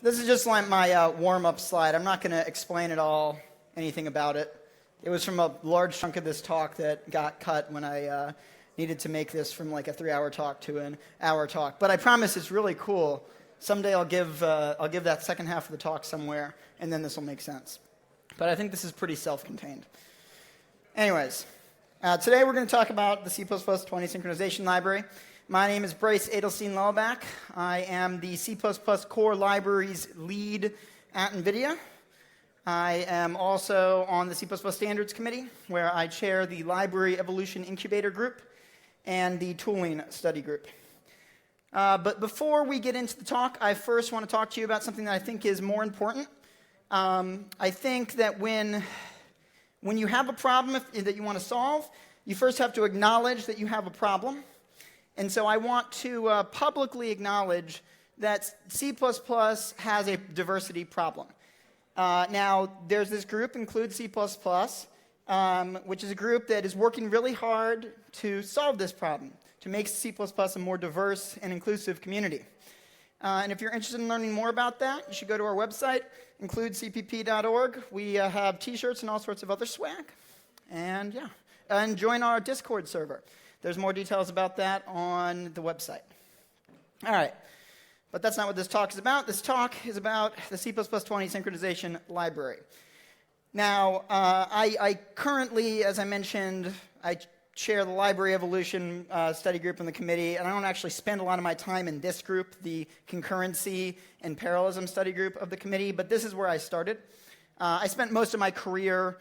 This is just like my warm-up slide. I'm not going to explain anything about it. It was from a large chunk of this talk that got cut when I needed to make this from like a 3-hour talk to an hour talk. But I promise it's really cool. Someday I'll give that second half of the talk somewhere, and then this will make sense. But I think this is pretty self-contained. Anyways, today we're going to talk about the C++ 20 synchronization library. My name is Bryce Adelstein Lelbach. I am the C++ core libraries lead at NVIDIA. I am also on the C++ standards committee, where I chair the library evolution incubator group and the tooling study group. But before we get into the talk, I first want to talk to you about something that I think is more important. I think that when you have a problem that you want to solve, you first have to acknowledge that you have a problem. And so I want to publicly acknowledge that C++ has a diversity problem. Now, there's this group, Include C++, which is a group that is working really hard to solve this problem, to make C++ a more diverse and inclusive community. And if you're interested in learning more about that, you should go to our website, includecpp.org. We have T-shirts and all sorts of other swag. And join our Discord server. There's more details about that on the website. All right, but that's not what this talk is about. This talk is about the C++ 20 synchronization library. Now, I currently, as I mentioned, I chair the library evolution study group in the committee, and I don't actually spend a lot of my time in this group, the concurrency and parallelism study group of the committee, but this is where I started. I spent most of my career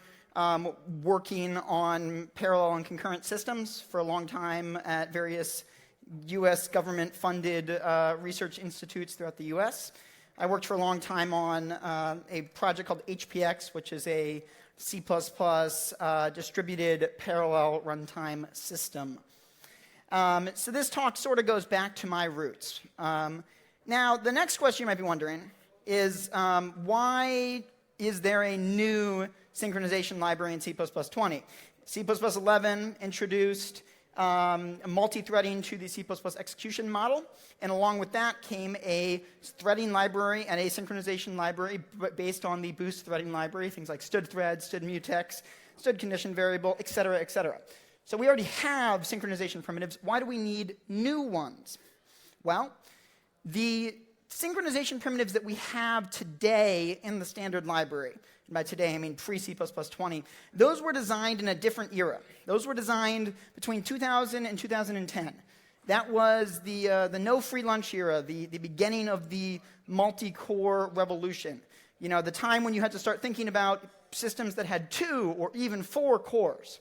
working on parallel and concurrent systems for a long time at various U.S. government-funded research institutes throughout the U.S. I worked for a long time on a project called HPX, which is a C++ distributed parallel runtime system. So this talk sort of goes back to my roots. Now, the next question you might be wondering is why is there a new synchronization library in C++ 20? C++ 11 introduced multi-threading to the C++ execution model, and along with that came a threading library and a synchronization library based on the Boost threading library, things like std thread, std mutex, std condition variable, et cetera, et cetera. So we already have synchronization primitives. Why do we need new ones? Well, the synchronization primitives that we have today in the standard library, and by today I mean pre-C++ 20, those were designed in a different era. Those were designed between 2000 and 2010. That was the no free lunch era, the beginning of the multi-core revolution. You know, the time when you had to start thinking about systems that had 2 or even 4 cores,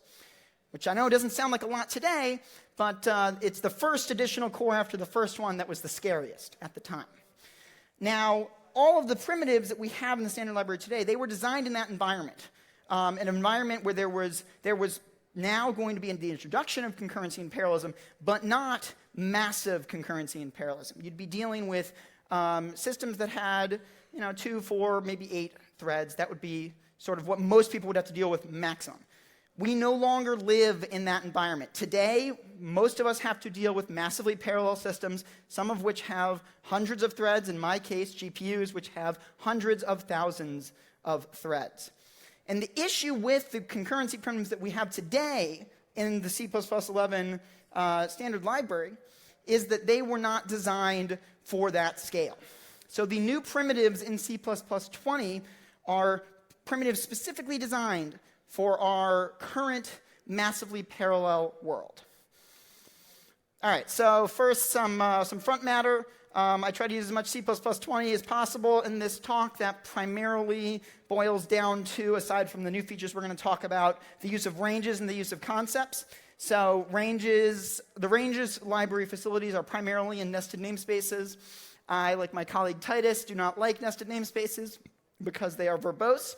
which I know doesn't sound like a lot today, but it's the first additional core after the first one that was the scariest at the time. Now, all of the primitives that we have in the standard library today, they were designed in that environment, an environment where there was now going to be the introduction of concurrency and parallelism, but not massive concurrency and parallelism. You'd be dealing with systems that had 2, 4, maybe 8 threads. That would be sort of what most people would have to deal with maximum. We no longer live in that environment. Today, most of us have to deal with massively parallel systems, some of which have hundreds of threads, in my case, GPUs, which have hundreds of thousands of threads. And the issue with the concurrency primitives that we have today in the C++ 11 standard library is that they were not designed for that scale. So the new primitives in C++ 20 are primitives specifically designed for our current massively parallel world. All right, so first some front matter. I try to use as much C++ 20 as possible in this talk. That primarily boils down to, aside from the new features we're going to talk about, the use of ranges and the use of concepts. So the ranges library facilities are primarily in nested namespaces. I, like my colleague Titus, do not like nested namespaces because they are verbose.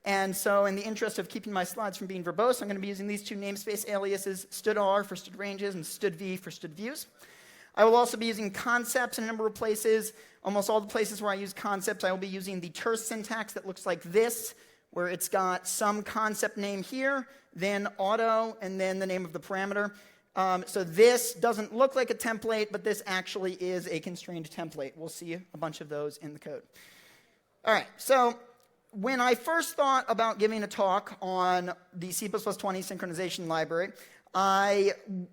And so in the interest of keeping my slides from being verbose, I'm going to be using these 2 namespace aliases, std_r for std ranges and std_v for std views. I will also be using concepts in a number of places. Almost all the places where I use concepts, I will be using the terse syntax that looks like this, where it's got some concept name here, then auto, and then the name of the parameter. So this doesn't look like a template, but this actually is a constrained template. We'll see a bunch of those in the code. All right, so when I first thought about giving a talk on the C++ 20 synchronization library, I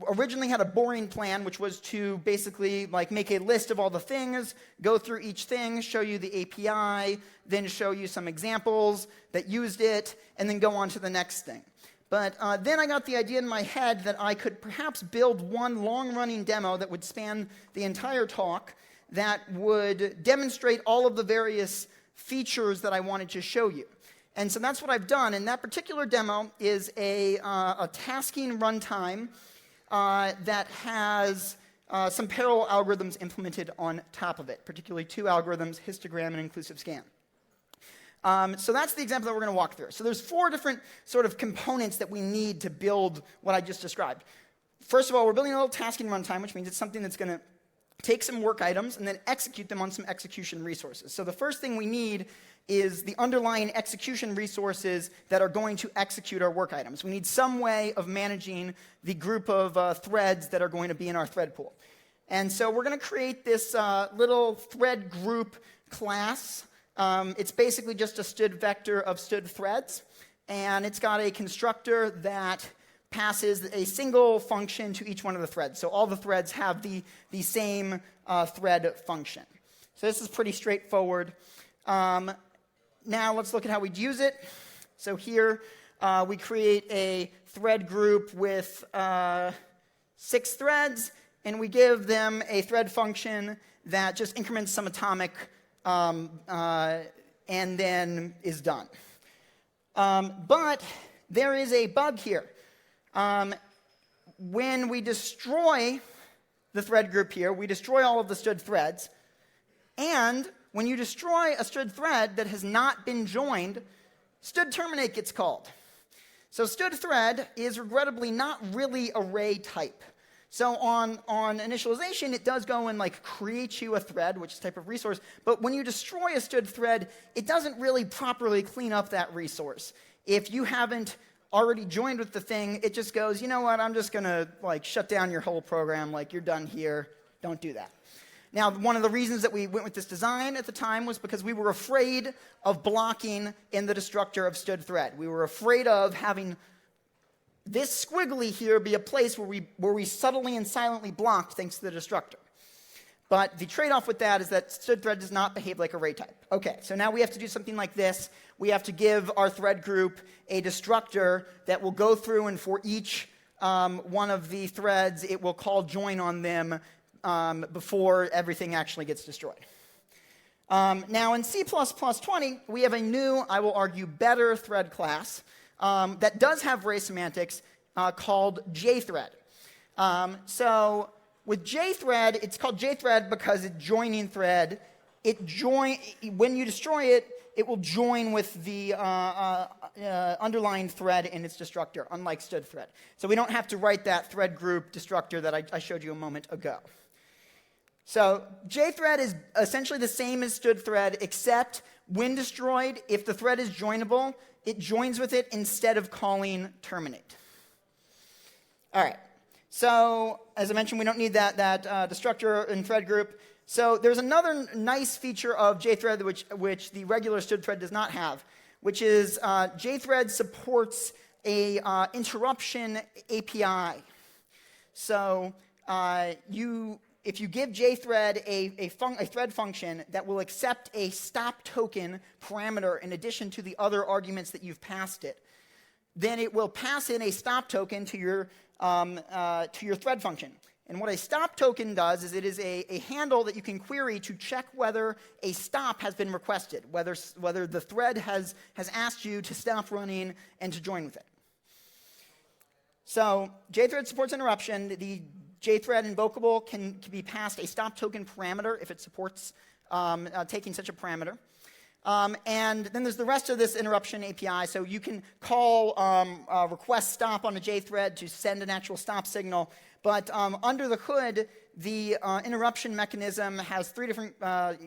originally had a boring plan, which was to basically make a list of all the things, go through each thing, show you the API, then show you some examples that used it, and then go on to the next thing. But then I got the idea in my head that I could perhaps build one long-running demo that would span the entire talk that would demonstrate all of the various features that I wanted to show you. And so that's what I've done. And that particular demo is a tasking runtime that has some parallel algorithms implemented on top of it, particularly two algorithms, histogram and inclusive scan. So that's the example that we're going to walk through. So there's four different sort of components that we need to build what I just described. First of all, we're building a little tasking runtime, which means it's something that's going to take some work items and then execute them on some execution resources. So the first thing we need is the underlying execution resources that are going to execute our work items. We need some way of managing the group of threads that are going to be in our thread pool. And so we're going to create this little thread group class. It's basically just a std vector of std threads, and it's got a constructor that passes a single function to each one of the threads. So all the threads have the same thread function. So this is pretty straightforward. Now let's look at how we'd use it. So here we create a thread group with 6 threads, and we give them a thread function that just increments some atomic and then is done. But there is a bug here. When we destroy the thread group here, we destroy all of the std threads, and when you destroy a std thread that has not been joined, std terminate gets called. So std thread is regrettably not really array type. So on initialization, it does go and create you a thread, which is a type of resource, but when you destroy a std thread, it doesn't really properly clean up that resource. If you haven't already joined with the thing, it just goes, you know what, I'm just going to shut down your whole program, you're done here, don't do that. Now, one of the reasons that we went with this design at the time was because we were afraid of blocking in the destructor of std thread. We were afraid of having this squiggly here be a place where we subtly and silently blocked thanks to the destructor. But the trade-off with that is that std thread does not behave like array type. Okay, so now we have to do something like this. We have to give our thread group a destructor that will go through, and for each one of the threads, it will call join on them before everything actually gets destroyed. Now in C++ 20, we have a new, I will argue, better thread class that does have array semantics called jthread. So with jthread, it's called jthread because it's joining thread. When you destroy it, it will join with the underlying thread in its destructor, unlike std thread. So we don't have to write that thread group destructor that I showed you a moment ago. So jthread is essentially the same as std thread, except when destroyed, if the thread is joinable, it joins with it instead of calling terminate. All right. So as I mentioned, we don't need that destructor and thread group. So there's another nice feature of jthread which the regular std thread does not have, which is jthread supports a interruption API. So if you give jthread a thread function that will accept a stop token parameter in addition to the other arguments that you've passed it, then it will pass in a stop token to your thread function. And what a stop token does is it is a handle that you can query to check whether a stop has been requested, whether the thread has asked you to stop running and to join with it. So jthread supports interruption. The jthread invocable can be passed a stop token parameter if it supports taking such a parameter. And then there's the rest of this interruption API. So you can call request stop on a jthread to send an actual stop signal. But under the hood, the interruption mechanism has three different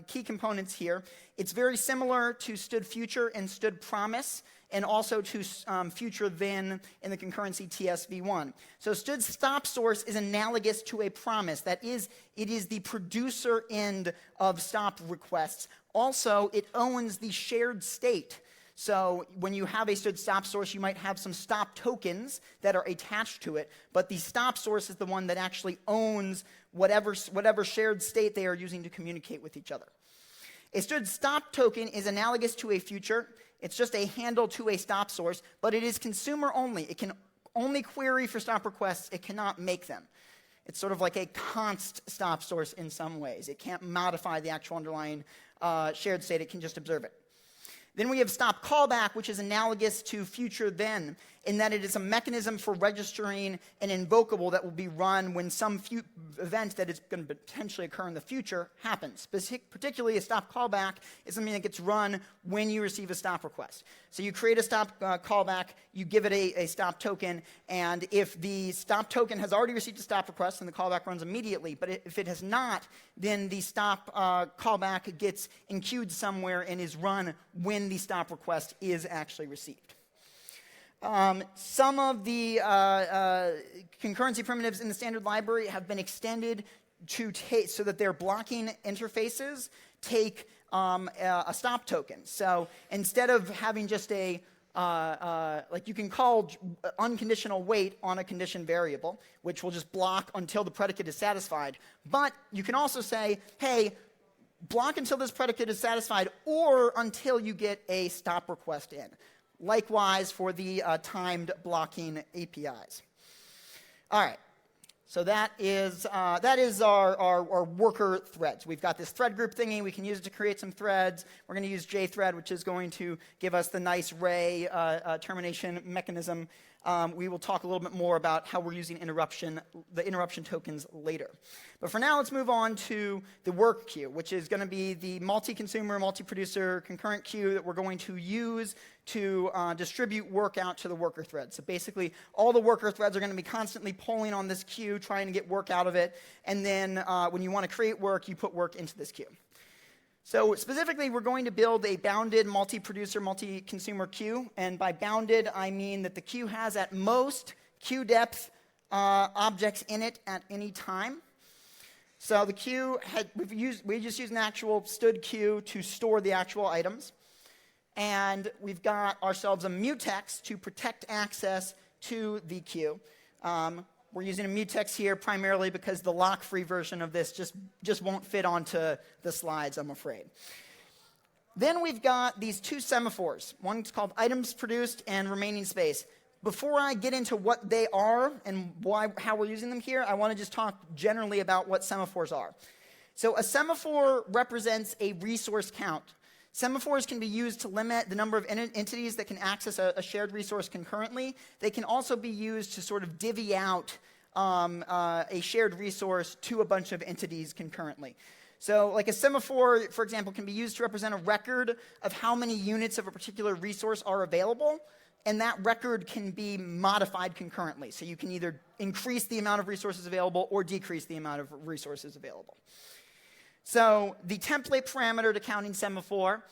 key components here. It's very similar to stood future and stood promise, and also to future then in the concurrency TSV1. So stood stop source is analogous to a promise. That is, it is the producer end of stop requests. Also, it owns the shared state. So when you have a stood stop source, you might have some stop tokens that are attached to it, but the stop source is the one that actually owns whatever shared state they are using to communicate with each other. A stood stop token is analogous to a future. It's just a handle to a stop source, but it is consumer only. It can only query for stop requests. It cannot make them. It's sort of like a const stop source in some ways. It can't modify the actual underlying shared state. It can just observe it. Then we have stop callback, which is analogous to future then, in that it is a mechanism for registering an invocable that will be run when some event that is going to potentially occur in the future happens. Particularly, a stop callback is something that gets run when you receive a stop request. So you create a stop callback, you give it a stop token, and if the stop token has already received a stop request, then the callback runs immediately. But if it has not, then the stop callback gets enqueued somewhere and is run when the stop request is actually received. Some of the concurrency primitives in the standard library have been extended to so that their blocking interfaces take a stop token. So instead of having just like you can call unconditional wait on a condition variable, which will just block until the predicate is satisfied. But you can also say, hey, block until this predicate is satisfied or until you get a stop request in. Likewise for the timed blocking APIs. All right, so that is our worker threads. We've got this thread group thingy. We can use it to create some threads. We're going to use jthread, which is going to give us the nice ray termination mechanism. We will talk a little bit more about how we're using the interruption tokens later. But for now, let's move on to the work queue, which is going to be the multi-consumer, multi-producer concurrent queue that we're going to use to distribute work out to the worker thread. So basically, all the worker threads are going to be constantly pulling on this queue, trying to get work out of it. And then when you want to create work, you put work into this queue. So specifically, we're going to build a bounded multi-producer, multi-consumer queue. And by bounded, I mean that the queue has at most queue depth objects in it at any time. So the queue, we just use an actual stood queue to store the actual items. And we've got ourselves a mutex to protect access to the queue. We're using a mutex here primarily because the lock-free version of this just won't fit onto the slides, I'm afraid. Then we've got these two semaphores. One's called items produced and remaining space. Before I get into what they are and how we're using them here, I want to just talk generally about what semaphores are. So a semaphore represents a resource count. Semaphores can be used to limit the number of entities that can access a shared resource concurrently. They can also be used to sort of divvy out a shared resource to a bunch of entities concurrently. So like a semaphore, for example, can be used to represent a record of how many units of a particular resource are available, and that record can be modified concurrently. So you can either increase the amount of resources available or decrease the amount of resources available. So the template parameter to counting semaphore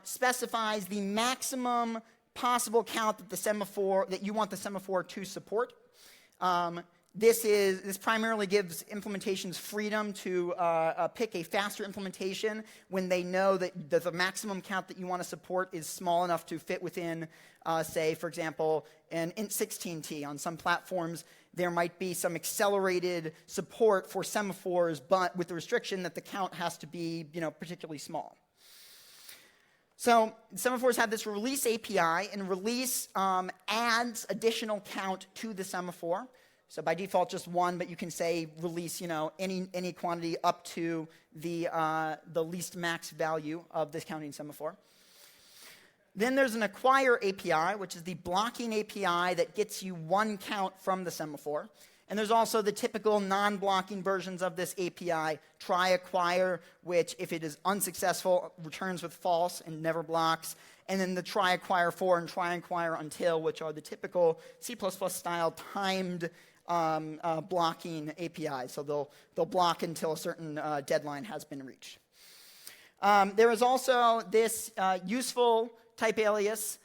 specifies the maximum possible count that you want the semaphore to support. This primarily gives implementations freedom to pick a faster implementation when they know that the maximum count that you want to support is small enough to fit within, say, for example, an int16t. On some platforms, there might be some accelerated support for semaphores, but with the restriction that the count has to be, particularly small. So semaphores have this release API, and release adds additional count to the semaphore. So by default, just one, but you can say release, any quantity up to the least max value of this counting semaphore. Then there's an acquire API, which is the blocking API that gets you one count from the semaphore. And there's also the typical non-blocking versions of this API, try acquire, which if it is unsuccessful, returns with false and never blocks. And then the try acquire for and try acquire until, which are the typical C++ style timed blocking API. So they'll block until a certain deadline has been reached. There is also this useful type alias,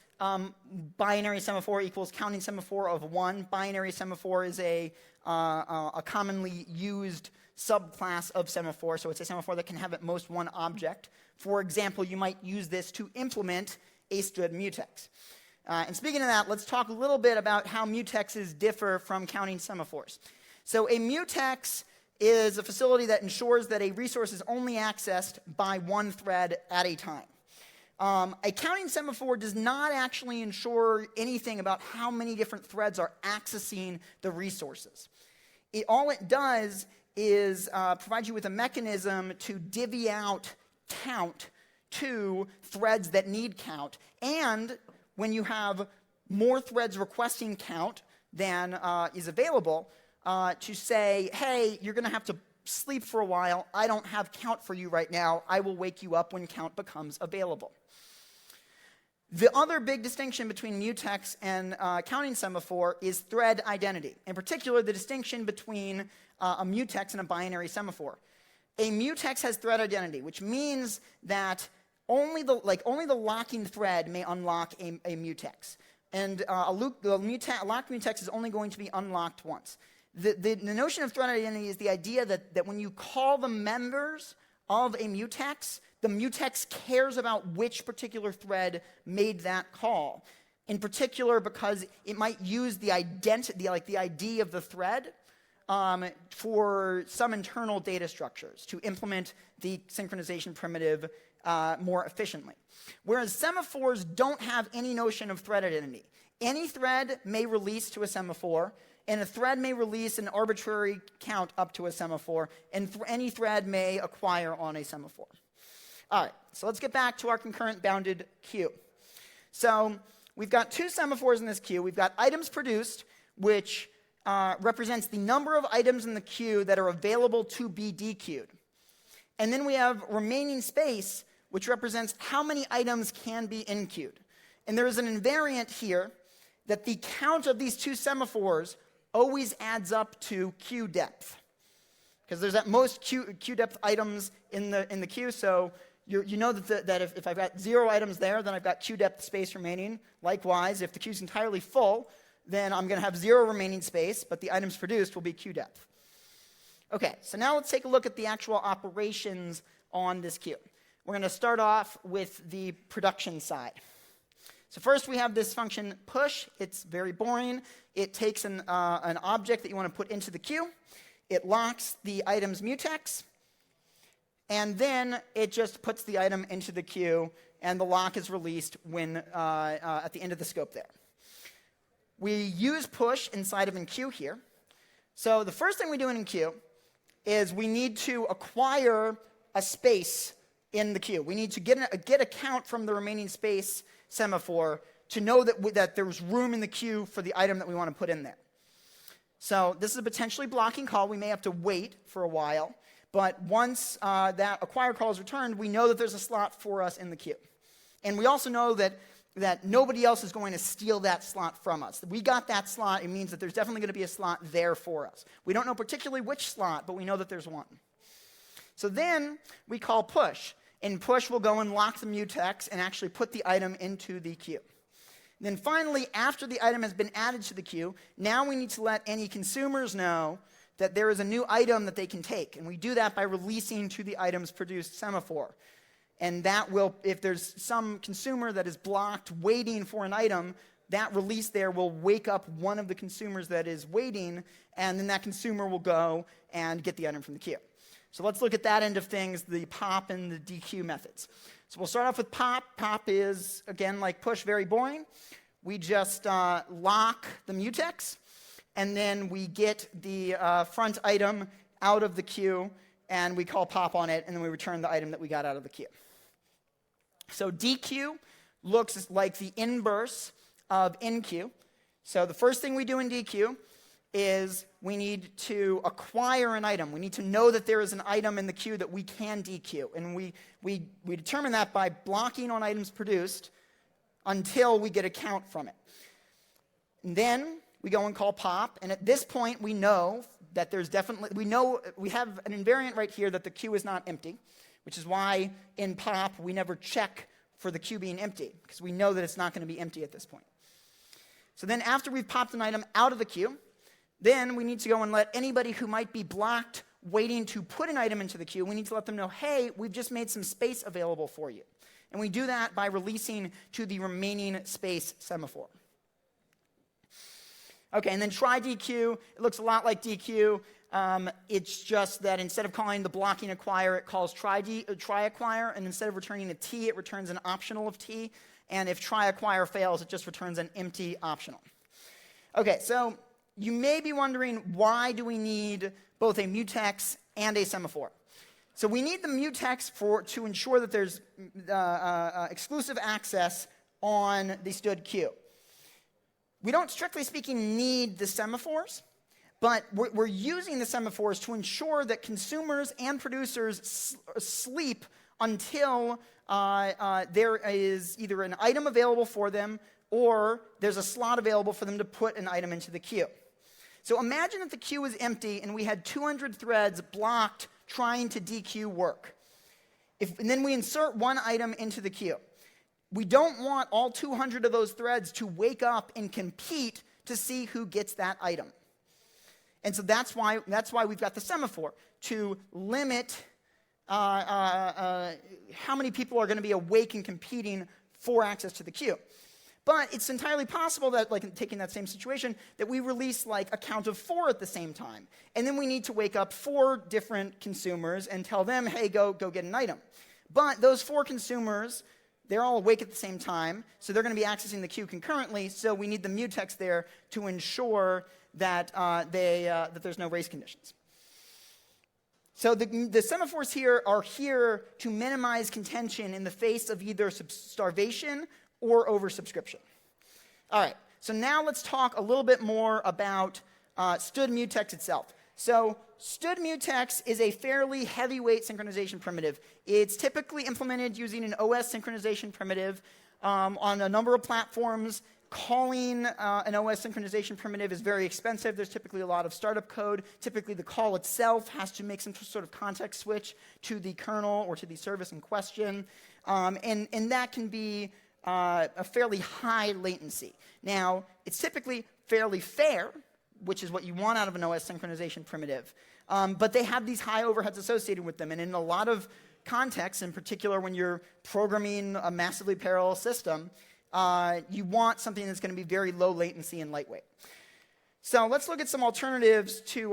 binary semaphore equals counting semaphore of 1. Binary semaphore is a commonly used subclass of semaphore, so it's a semaphore that can have at most one object. For example, you might use this to implement a std mutex. And speaking of that, let's talk a little bit about how mutexes differ from counting semaphores. So a mutex is a facility that ensures that a resource is only accessed by one thread at a time. A counting semaphore does not actually ensure anything about how many different threads are accessing the resources. All it does is provide you with a mechanism to divvy out count to threads that need count. And when you have more threads requesting count than is available, to say, hey, you're going to have to sleep for a while. I don't have count for you right now. I will wake you up when count becomes available. The other big distinction between mutex and counting semaphore is thread identity. In particular, the distinction between a mutex and a binary semaphore. A mutex has thread identity, which means that only the locking thread may unlock a mutex. And a locked mutex is only going to be unlocked once. The notion of thread identity is the idea that when you call the members of a mutex, the mutex cares about which particular thread made that call. In particular, because it might use the identity, like the ID of the thread, for some internal data structures to implement the synchronization primitive more efficiently. Whereas semaphores don't have any notion of thread identity. Any thread may release to a semaphore, and a thread may release an arbitrary count up to a semaphore, and any thread may acquire on a semaphore. All right, so let's get back to our concurrent bounded queue. So we've got two semaphores in this queue. We've got items produced, which represents the number of items in the queue that are available to be dequeued. And then we have remaining space, which represents how many items can be in-queued. And there is an invariant here that the count of these two semaphores always adds up to queue depth. Because there's at most queue depth items in the queue, so you know that if I've got 0 items there, then I've got queue depth space remaining. Likewise, if the queue's entirely full, then I'm going to have 0 remaining space, but the items produced will be queue depth. Okay, so now let's take a look at the actual operations on this queue. We're going to start off with the production side. So first we have this function push. It's very boring. It takes an object that you want to put into the queue. It locks the item's mutex, and then it just puts the item into the queue, and the lock is released when at the end of the scope there. We use push inside of enqueue here. So the first thing we do in enqueue is we need to acquire a space in the queue. We need to get a count from the remaining space semaphore to know that there's room in the queue for the item that we want to put in there. So this is a potentially blocking call. We may have to wait for a while. But once that acquire call is returned, we know that there's a slot for us in the queue. And we also know that nobody else is going to steal that slot from us. We got that slot. It means that there's definitely going to be a slot there for us. We don't know particularly which slot, but we know that there's one. So then we call push. And push will go and lock the mutex and actually put the item into the queue. Then finally, after the item has been added to the queue, now we need to let any consumers know that there is a new item that they can take. And we do that by releasing to the item's produced semaphore. And that will, if there's some consumer that is blocked waiting for an item, that release there will wake up one of the consumers that is waiting, and then that consumer will go and get the item from the queue. So let's look at that end of things, the pop and the dequeue methods. So we'll start off with pop. Pop is, again, like push, very boring. We just lock the mutex, and then we get the front item out of the queue, and we call pop on it, and then we return the item that we got out of the queue. So dequeue looks like the inverse of enqueue. So the first thing we do in dequeue is we need to acquire an item. We need to know that there is an item in the queue that we can dequeue. And we determine that by blocking on items produced until we get a count from it. And then we go and call pop, and at this point we know that we have an invariant right here that the queue is not empty, which is why in pop we never check for the queue being empty, because we know that it's not going to be empty at this point. So then after we've popped an item out of the queue, then we need to go and let anybody who might be blocked waiting to put an item into the queue, we need to let them know, hey, we've just made some space available for you. And we do that by releasing to the remaining space semaphore. Okay, and then try DQ. It looks a lot like DQ. It's just that instead of calling the blocking acquire, it calls try acquire, and instead of returning a T, it returns an optional of T. And if try acquire fails, it just returns an empty optional. Okay, so you may be wondering, why do we need both a mutex and a semaphore? So we need the mutex to ensure that there's exclusive access on the stood queue. We don't, strictly speaking, need the semaphores, but we're using the semaphores to ensure that consumers and producers sleep until there is either an item available for them or there's a slot available for them to put an item into the queue. So imagine if the queue is empty and we had 200 threads blocked trying to DQ work. And then we insert one item into the queue. We don't want all 200 of those threads to wake up and compete to see who gets that item. And so that's why we've got the semaphore, to limit how many people are going to be awake and competing for access to the queue. But it's entirely possible that, like taking that same situation, that we release like a count of 4 at the same time. And then we need to wake up 4 different consumers and tell them, hey, go get an item. But those 4 consumers, they're all awake at the same time, so they're going to be accessing the queue concurrently, so we need the mutex there to ensure that, that there's no race conditions. So the semaphores here are here to minimize contention in the face of either starvation or oversubscription. All right, so now let's talk a little bit more about stood mutex itself. So stood mutex is a fairly heavyweight synchronization primitive. It's typically implemented using an OS synchronization primitive on a number of platforms. Calling an OS synchronization primitive is very expensive. There's typically a lot of startup code. Typically the call itself has to make some sort of context switch to the kernel or to the service in question. And that can be a fairly high latency. Now, it's typically fairly fair, which is what you want out of an OS synchronization primitive. But they have these high overheads associated with them. And in a lot of contexts, in particular when you're programming a massively parallel system, you want something that's going to be very low latency and lightweight. So let's look at some alternatives to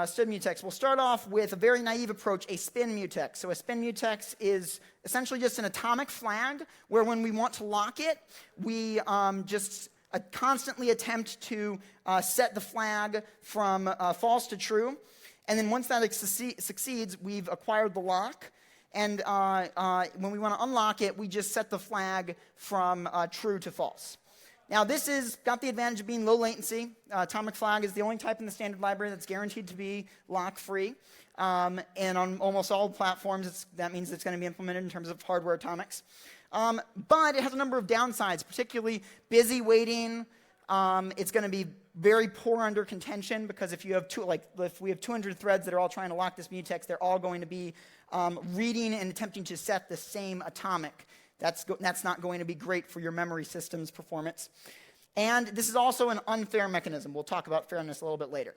stood mutex. We'll start off with a very naive approach, a spin mutex. So a spin mutex is essentially just an atomic flag where when we want to lock it, we just constantly attempt to set the flag from false to true. And then once that succeeds, we've acquired the lock. And when we want to unlock it, we just set the flag from true to false. Now, this has got the advantage of being low latency. Atomic flag is the only type in the standard library that's guaranteed to be lock-free. And on almost all platforms, that means it's going to be implemented in terms of hardware atomics. But it has a number of downsides, particularly busy waiting. It's going to be very poor under contention, because if you have if we have 200 threads that are all trying to lock this mutex, they're all going to be reading and attempting to set the same atomic. That's not going to be great for your memory system's performance. And this is also an unfair mechanism. We'll talk about fairness a little bit later.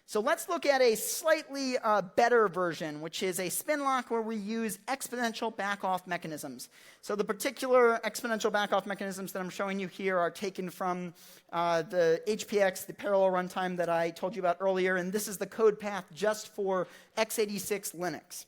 So let's look at a slightly better version, which is a spin lock where we use exponential back-off mechanisms. So the particular exponential back-off mechanisms that I'm showing you here are taken from the HPX, the parallel runtime that I told you about earlier, and this is the code path just for x86 Linux.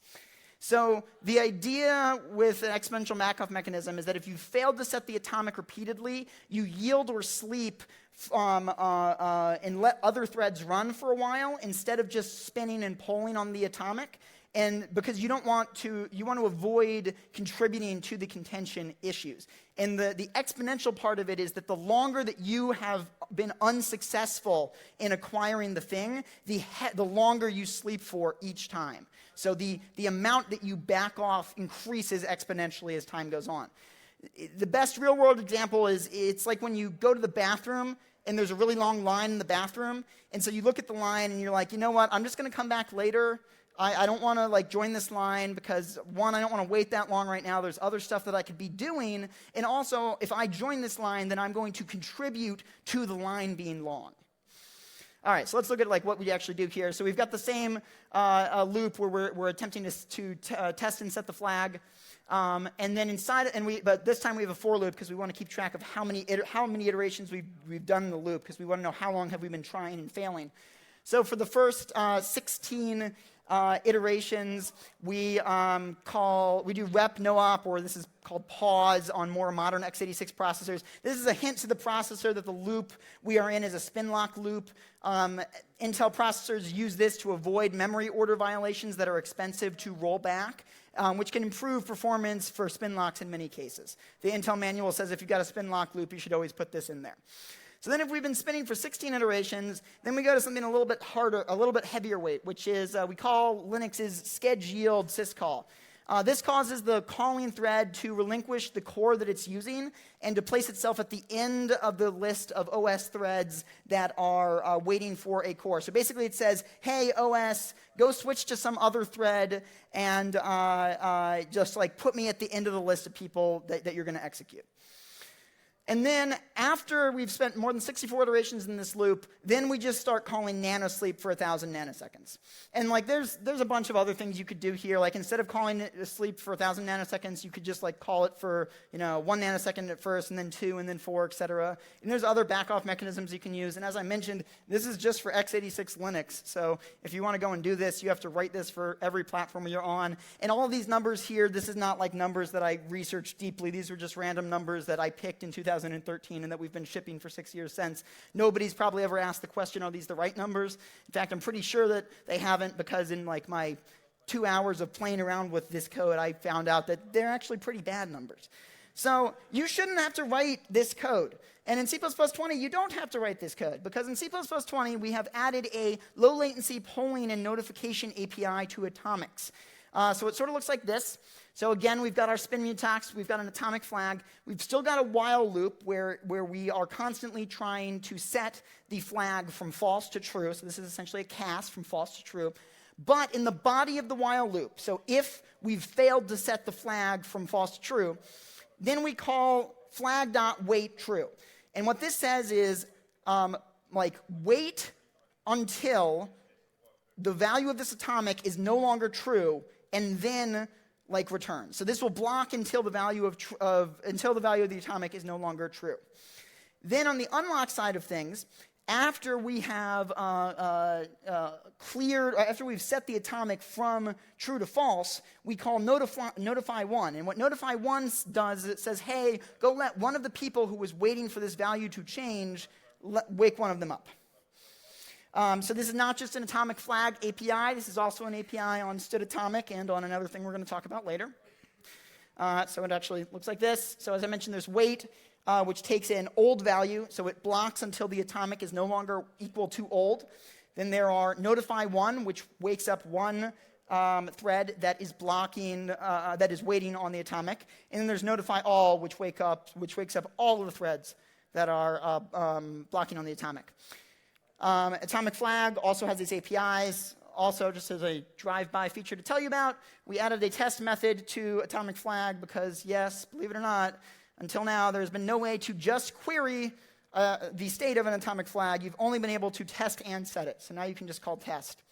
So the idea with an exponential back-off mechanism is that if you failed to set the atomic repeatedly, you yield or sleep and let other threads run for a while instead of just spinning and polling on the atomic. And because you want to avoid contributing to the contention issues. And the exponential part of it is that the longer that you have been unsuccessful in acquiring the thing, the longer you sleep for each time. So the amount that you back off increases exponentially as time goes on. The best real-world example is it's like when you go to the bathroom and there's a really long line in the bathroom, and so you look at the line and you're like, you know what, I'm just going to come back later. I don't want to like join this line because, one, I don't want to wait that long right now. There's other stuff that I could be doing. And also, if I join this line, then I'm going to contribute to the line being long. All right, so let's look at like what we actually do here. So we've got the same loop where we're attempting to test and set the flag. And then inside, but this time we have a for loop because we want to keep track of how many iterations we've done in the loop, because we want to know how long have we been trying and failing. So for the first 16 iterations, we do rep no-op, or this is called pause on more modern x86 processors. This is a hint to the processor that the loop we are in is a spin lock loop. Intel processors use this to avoid memory order violations that are expensive to roll back, which can improve performance for spin locks in many cases. The Intel manual says if you've got a spin lock loop, you should always put this in there. So then if we've been spinning for 16 iterations, then we go to something a little bit harder, a little bit heavier weight, which is we call Linux's schedule yield syscall. This causes the calling thread to relinquish the core that it's using and to place itself at the end of the list of OS threads that are waiting for a core. So basically it says, hey, OS, go switch to some other thread and just like put me at the end of the list of people that you're going to execute. And then after we've spent more than 64 iterations in this loop, then we just start calling nanosleep for 1,000 nanoseconds. And like there's a bunch of other things you could do here. Like instead of calling it sleep for 1,000 nanoseconds, you could just like call it for 1 nanosecond at first, and then 2, and then 4, etc. And there's other back-off mechanisms you can use. And as I mentioned, this is just for x86 Linux. So if you want to go and do this, you have to write this for every platform you're on. And all of these numbers here, this is not like numbers that I researched deeply. These were just random numbers that I picked in 2013 and that we've been shipping for 6 years since. Nobody's probably ever asked the question, are these the right numbers? In fact, I'm pretty sure that they haven't, because in like my 2 hours of playing around with this code, I found out that they're actually pretty bad numbers. So you shouldn't have to write this code. And in C++20, you don't have to write this code, because in C++20, we have added a low latency polling and notification API to atomics. So it sort of looks like this. So again, we've got our spin mutox, we've got an atomic flag, we've still got a while loop where we are constantly trying to set the flag from false to true. So this is essentially a cast from false to true. But in the body of the while loop, so if we've failed to set the flag from false to true, then we call flag.wait true. And what this says is wait until the value of this atomic is no longer true, and then return. So this will block until the value of the atomic is no longer true. Then on the unlock side of things, after we have after we've set the atomic from true to false, we call notify one. And what notify one does is it says, hey, go let one of the people who was waiting for this value to change, wake one of them up. So this is not just an atomic flag API. This is also an API on std atomic and on another thing we're going to talk about later. So it actually looks like this. So as I mentioned, there's wait, which takes an old value. So it blocks until the atomic is no longer equal to old. Then there are notify one, which wakes up one thread that is blocking, that is waiting on the atomic. And then there's notify all, which wakes up all of the threads that are blocking on the atomic. Atomic flag also has these APIs. Also, just as a drive-by feature to tell you about, we added a test method to atomic flag because, yes, believe it or not, until now there's been no way to just query the state of an atomic flag. You've only been able to test and set it. So now you can just call test.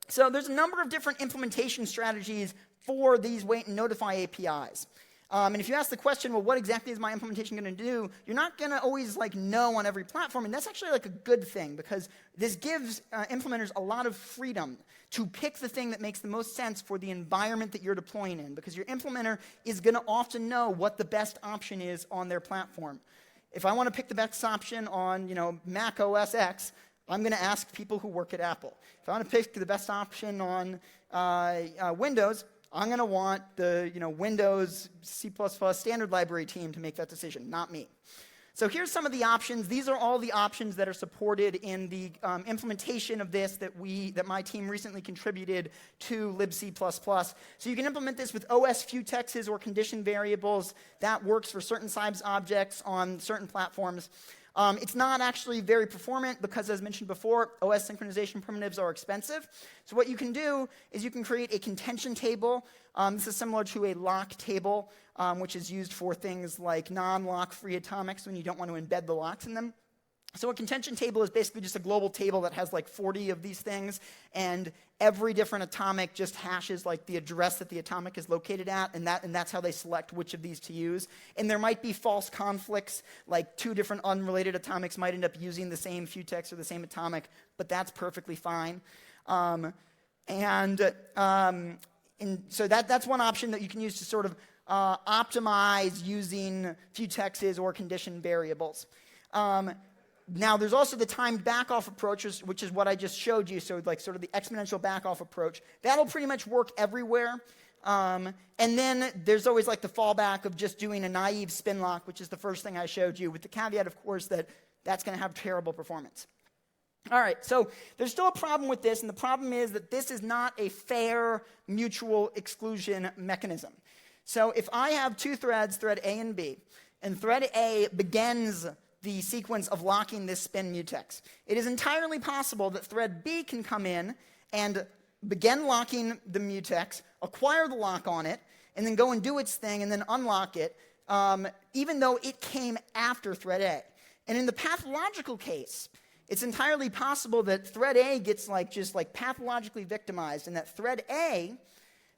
So there's a number of different implementation strategies for these wait and notify APIs. And if you ask the question, well, what exactly is my implementation going to do? You're not going to always know on every platform, and that's actually a good thing, because this gives implementers a lot of freedom to pick the thing that makes the most sense for the environment that you're deploying in, because your implementer is going to often know what the best option is on their platform. If I want to pick the best option on Mac OS X, I'm going to ask people who work at Apple. If I want to pick the best option on Windows, I'm going to want the Windows C++ standard library team to make that decision, not me. So here's some of the options. These are all the options that are supported in the implementation of this that my team recently contributed to libc++. So you can implement this with OS futexes or condition variables. That works for certain size objects on certain platforms. It's not actually very performant because, as mentioned before, OS synchronization primitives are expensive. So what you can do is you can create a contention table. This is similar to a lock table, which is used for things like non-lock free atomics when you don't want to embed the locks in them. So a contention table is basically just a global table that has like 40 of these things, and every different atomic just hashes like the address that the atomic is located at, and that's how they select which of these to use. And there might be false conflicts, like two different unrelated atomics might end up using the same futex or the same atomic, but that's perfectly fine. So that's one option that you can use to sort of optimize using futexes or condition variables. Now, there's also the timed backoff approach, which is what I just showed you, so like sort of the exponential backoff approach. That'll pretty much work everywhere. And then there's always like the fallback of just doing a naive spin lock, which is the first thing I showed you, with the caveat, of course, that that's going to have terrible performance. All right, so there's still a problem with this, and the problem is that this is not a fair mutual exclusion mechanism. So if I have two threads, thread A and B, and thread A begins the sequence of locking this spin mutex, it is entirely possible that thread B can come in and begin locking the mutex, acquire the lock on it, and then go and do its thing and then unlock it, even though it came after thread A. And in the pathological case, it's entirely possible that thread A gets just pathologically victimized, and that thread A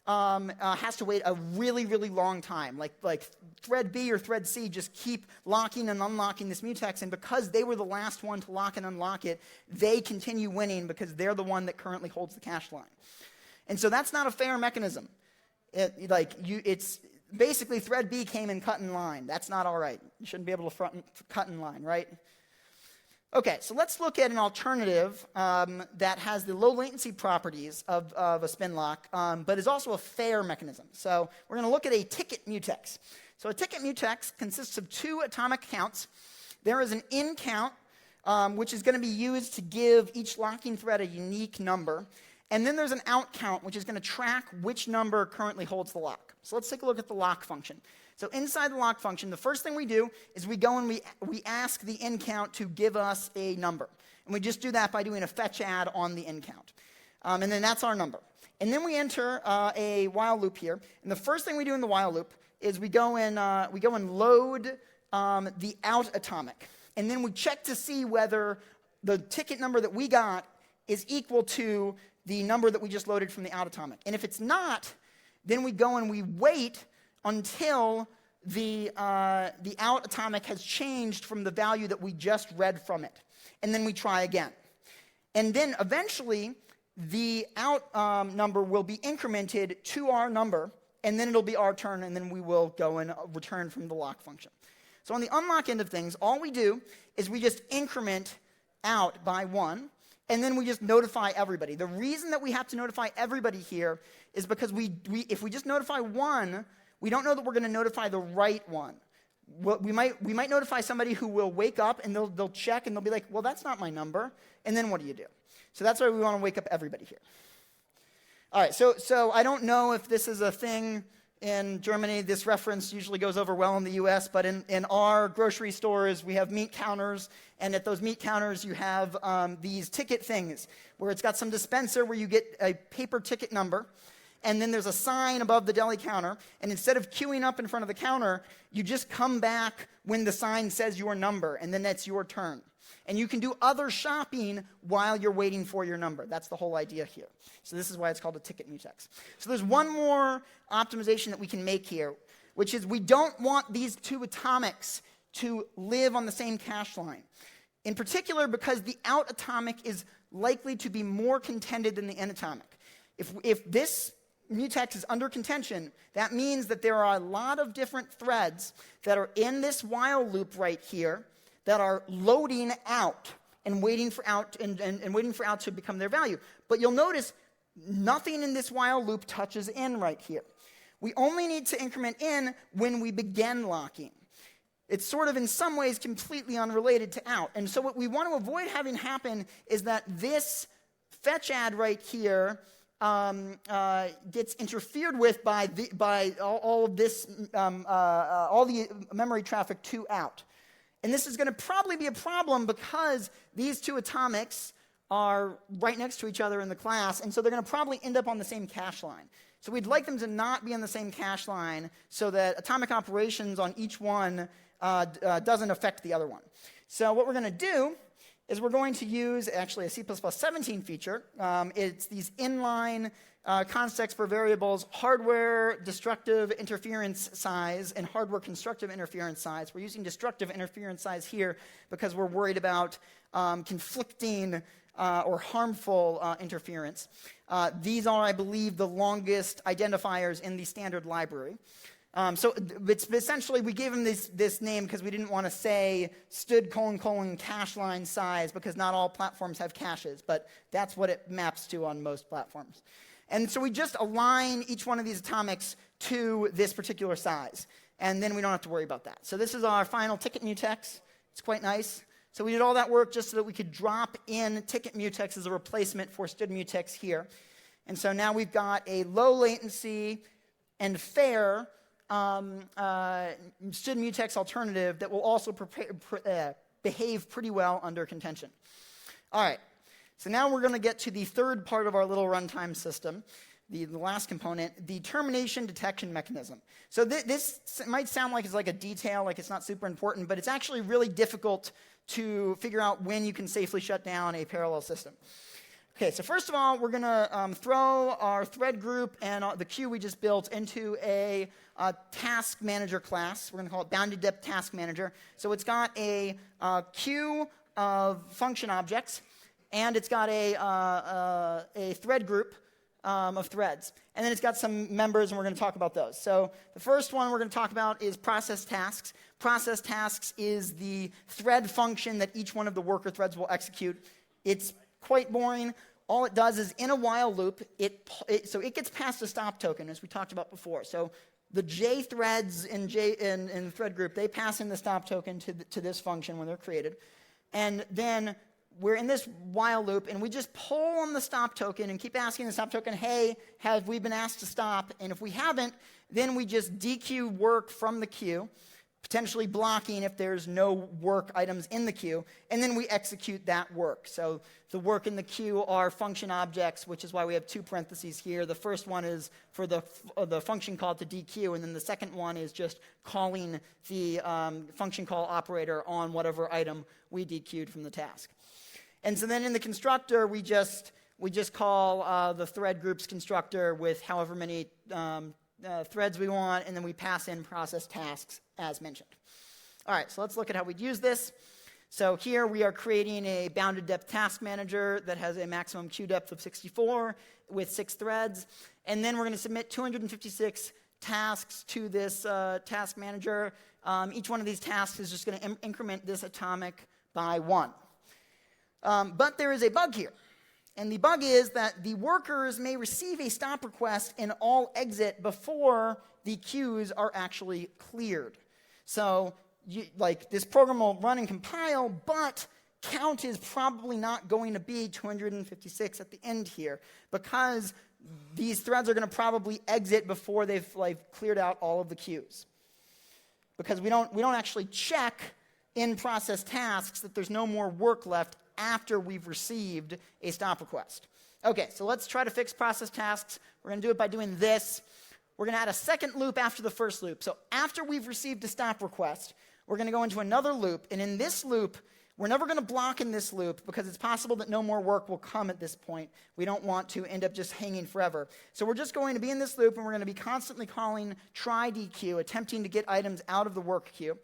has to wait a really, really long time. Like thread B or thread C just keep locking and unlocking this mutex, and because they were the last one to lock and unlock it, they continue winning because they're the one that currently holds the cache line. And so that's not a fair mechanism. It's basically thread B came and cut in line. That's not all right. You shouldn't be able to cut in line, right? Okay, so let's look at an alternative that has the low latency properties of a spin lock, but is also a fair mechanism. So we're going to look at a ticket mutex. So a ticket mutex consists of two atomic counts. There is an in count, which is going to be used to give each locking thread a unique number. And then there's an out count, which is going to track which number currently holds the lock. So let's take a look at the lock function. So inside the lock function, the first thing we do is we go and we ask the in count to give us a number. And we just do that by doing a fetch add on the in count. And then that's our number. And then we enter a while loop here. And the first thing we do in the while loop is we go and load the out atomic. And then we check to see whether the ticket number that we got is equal to the number that we just loaded from the out atomic. And if it's not, then we go and we wait until the out atomic has changed from the value that we just read from it. And then we try again. And then eventually, the out number will be incremented to our number, and then it'll be our turn, and then we will go and return from the lock function. So on the unlock end of things, all we do is we just increment out by 1, and then we just notify everybody. The reason that we have to notify everybody here is because if we just notify 1, we don't know that we're going to notify the right one. We might notify somebody who will wake up and they'll check and they'll be like, well, that's not my number. And then what do you do? So that's why we want to wake up everybody here. All right, so I don't know if this is a thing in Germany. This reference usually goes over well in the US, but in our grocery stores, we have meat counters. And at those meat counters, you have these ticket things where it's got some dispenser where you get a paper ticket number. And then there's a sign above the deli counter, and instead of queuing up in front of the counter, you just come back when the sign says your number, and then that's your turn. And you can do other shopping while you're waiting for your number. That's the whole idea here. So this is why it's called a ticket mutex. So there's one more optimization that we can make here, which is we don't want these two atomics to live on the same cache line. In particular, because the out atomic is likely to be more contended than the in atomic. If this mutex is under contention, that means that there are a lot of different threads that are in this while loop right here that are loading out and waiting for out and waiting for out to become their value. But you'll notice nothing in this while loop touches in right here. We only need to increment in when we begin locking. It's sort of in some ways completely unrelated to out. And so what we want to avoid having happen is that this fetch add right here gets interfered with by all of this, all the memory traffic to out. And this is going to probably be a problem because these two atomics are right next to each other in the class, and so they're going to probably end up on the same cache line. So we'd like them to not be on the same cache line so that atomic operations on each one doesn't affect the other one. So what we're going to do is we're going to use actually a C++17 feature. It's these inline context for variables, hardware destructive interference size and hardware constructive interference size. We're using destructive interference size here because we're worried about conflicting or harmful interference. These are, I believe, the longest identifiers in the standard library. So it's essentially, we gave them this name because we didn't want to say std : cache line size because not all platforms have caches, but that's what it maps to on most platforms. And so we just align each one of these atomics to this particular size, and then we don't have to worry about that. So this is our final ticket mutex. It's quite nice. So we did all that work just so that we could drop in ticket mutex as a replacement for std mutex here. And so now we've got a low latency and fair std mutex alternative that will also behave pretty well under contention. All right, so now we're going to get to the third part of our little runtime system, the last component, the termination detection mechanism. So this might sound like it's like a detail, like it's not super important, but it's actually really difficult to figure out when you can safely shut down a parallel system. Okay, so first of all, we're going to throw our thread group and the queue we just built into a task manager class. We're going to call it bounded depth task manager. So it's got a queue of function objects, and it's got a thread group of threads. And then it's got some members, and we're going to talk about those. So the first one we're going to talk about is process tasks. Process tasks is the thread function that each one of the worker threads will execute. It's quite boring. All it does is in a while loop, so it gets past a stop token, as we talked about before. So the J threads in the thread group, they pass in the stop token to this function when they're created. And then we're in this while loop, and we just pull on the stop token and keep asking the stop token, hey, have we been asked to stop? And if we haven't, then we just dequeue work from the queue, potentially blocking if there's no work items in the queue, and then we execute that work. So the work in the queue are function objects, which is why we have two parentheses here. The first one is for the function call to dequeue, and then the second one is just calling the function call operator on whatever item we dequeued from the task. And so then in the constructor, we just call the thread groups constructor with however many threads we want, and then we pass in process tasks as mentioned. All right, so let's look at how we'd use this. So here we are creating a bounded depth task manager that has a maximum queue depth of 64 with 6 threads. And then we're going to submit 256 tasks to this task manager. Each one of these tasks is just going to increment this atomic by 1. But there is a bug here. And the bug is that the workers may receive a stop request and all exit before the queues are actually cleared. So this program will run and compile, but count is probably not going to be 256 at the end here because these threads are going to probably exit before they've cleared out all of the queues. Because we don't actually check in process tasks that there's no more work left after we've received a stop request. Okay, so let's try to fix process tasks. We're going to do it by doing this. We're going to add a second loop after the first loop. So after we've received a stop request, we're going to go into another loop. And in this loop, we're never going to block in this loop because it's possible that no more work will come at this point. We don't want to end up just hanging forever. So we're just going to be in this loop, and we're going to be constantly calling try dequeue, attempting to get items out of the work queue.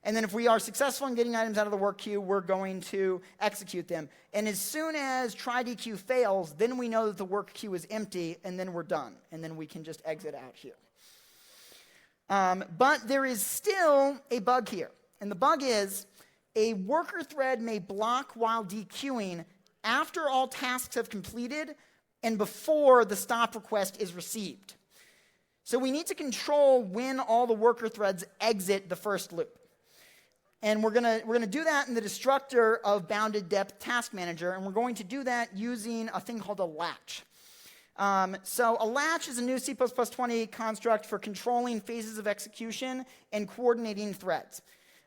And then if we are successful in getting items out of the work queue, we're going to execute them. And as soon as try dequeue fails, then we know that the work queue is empty, and then we're done. And then we can just exit out here. But there is still a bug here. And the bug is a worker thread may block while dequeuing after all tasks have completed and before the stop request is received. So we need to control when all the worker threads exit the first loop. And we're gonna do that in the destructor of bounded depth task manager, and we're going to do that using a thing called a latch. So a latch is a new C++20 construct for controlling phases of execution and coordinating threads.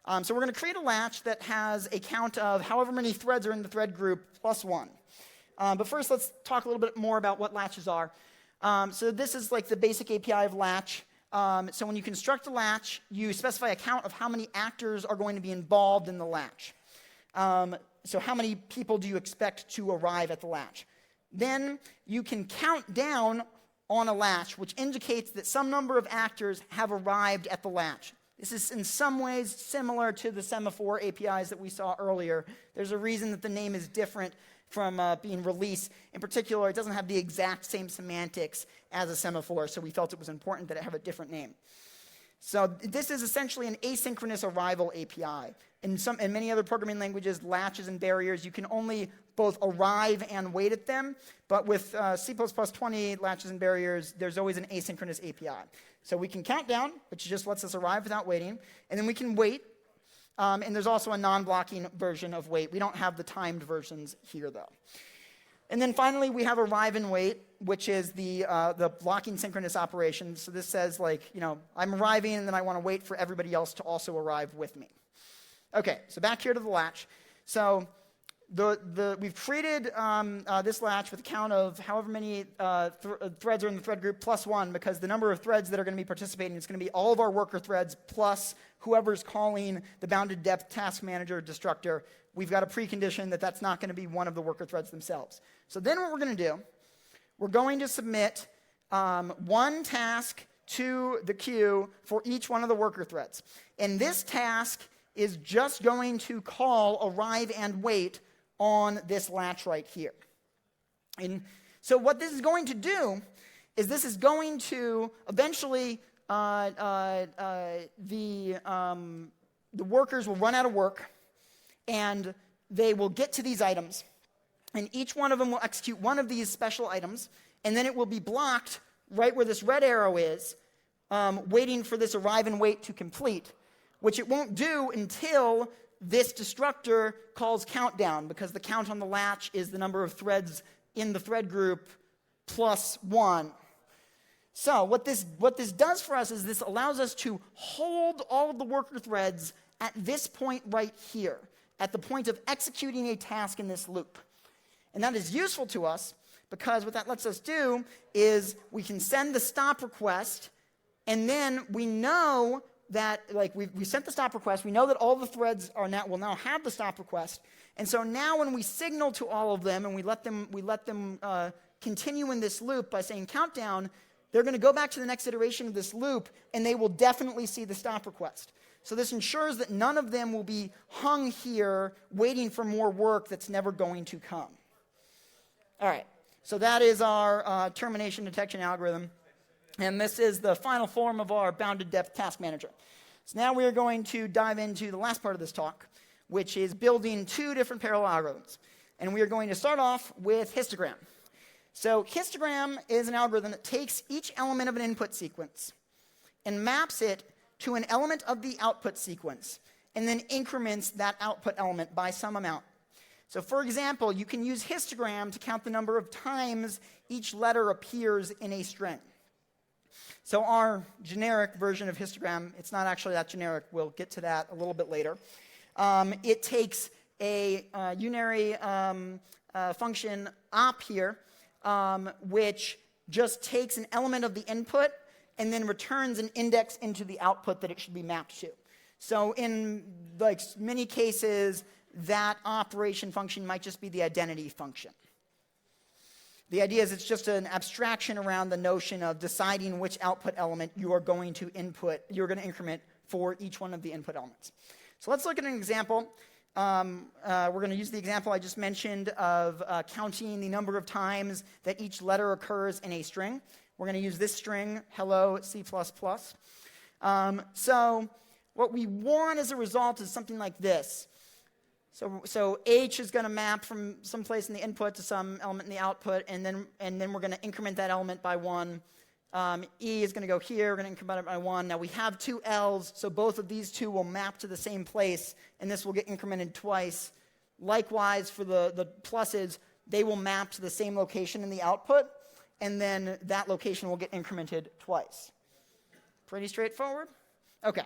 So we're going to create a latch that has a count of however many threads are in the thread group plus 1. But first, let's talk a little bit more about what latches are. So this is like the basic API of latch. So when you construct a latch, you specify a count of how many actors are going to be involved in the latch. So how many people do you expect to arrive at the latch? Then you can count down on a latch, which indicates that some number of actors have arrived at the latch. This is in some ways similar to the semaphore APIs that we saw earlier. There's a reason that the name is different from being release. In particular, it doesn't have the exact same semantics as a semaphore, so we felt it was important that it have a different name. So this is essentially an asynchronous arrival API. In many other programming languages, latches and barriers, you can only both arrive and wait at them. But with C++20 latches and barriers, there's always an asynchronous API. So we can count down, which just lets us arrive without waiting. And then we can wait. And there's also a non-blocking version of wait. We don't have the timed versions here, though. And then finally, we have arrive and wait, which is the blocking synchronous operation. So this says, like, I'm arriving, and then I want to wait for everybody else to also arrive with me. OK, so back here to the latch. So we've created this latch with a count of however many threads are in the thread group plus 1, because the number of threads that are going to be participating is going to be all of our worker threads plus whoever's calling the bounded depth task manager destructor. We've got a precondition that that's not going to be one of the worker threads themselves. So then what we're going to do, we're going to submit one task to the queue for each one of the worker threads. And this task is just going to call arrive and wait on this latch right here. And so what this is going to do is this is going to eventually the workers will run out of work, and they will get to these items, and each one of them will execute one of these special items, and then it will be blocked right where this red arrow is, waiting for this arrive and wait to complete, which it won't do until this destructor calls countdown, because the count on the latch is the number of threads in the thread group plus 1. So what this does for us is this allows us to hold all of the worker threads at this point right here, at the point of executing a task in this loop. And that is useful to us because what that lets us do is we can send the stop request, and then we know that, like, we sent the stop request, we know that all the threads will now have the stop request, and so now when we signal to all of them and we let them continue in this loop by saying countdown, they're going to go back to the next iteration of this loop, and they will definitely see the stop request. So this ensures that none of them will be hung here waiting for more work that's never going to come. All right, so that is our termination detection algorithm. And this is the final form of our bounded depth task manager. So now we are going to dive into the last part of this talk, which is building two different parallel algorithms. And we are going to start off with histogram. So histogram is an algorithm that takes each element of an input sequence and maps it to an element of the output sequence, and then increments that output element by some amount. So for example, you can use histogram to count the number of times each letter appears in a string. So our generic version of histogram, it's not actually that generic. We'll get to that a little bit later. It takes a unary function op here, which just takes an element of the input and then returns an index into the output that it should be mapped to. So in many cases, that operation function might just be the identity function. The idea is it's just an abstraction around the notion of deciding which output element you are going to increment for each one of the input elements. So let's look at an example. We're going to use the example I just mentioned of counting the number of times that each letter occurs in a string. We're going to use this string, hello C++. So what we want as a result is something like this. So H is going to map from some place in the input to some element in the output, and then we're going to increment that element by 1. E is going to go here. We're going to increment it by 1. Now we have two L's, so both of these two will map to the same place, and this will get incremented twice. Likewise, for the pluses, they will map to the same location in the output, and then that location will get incremented twice. Pretty straightforward. Okay.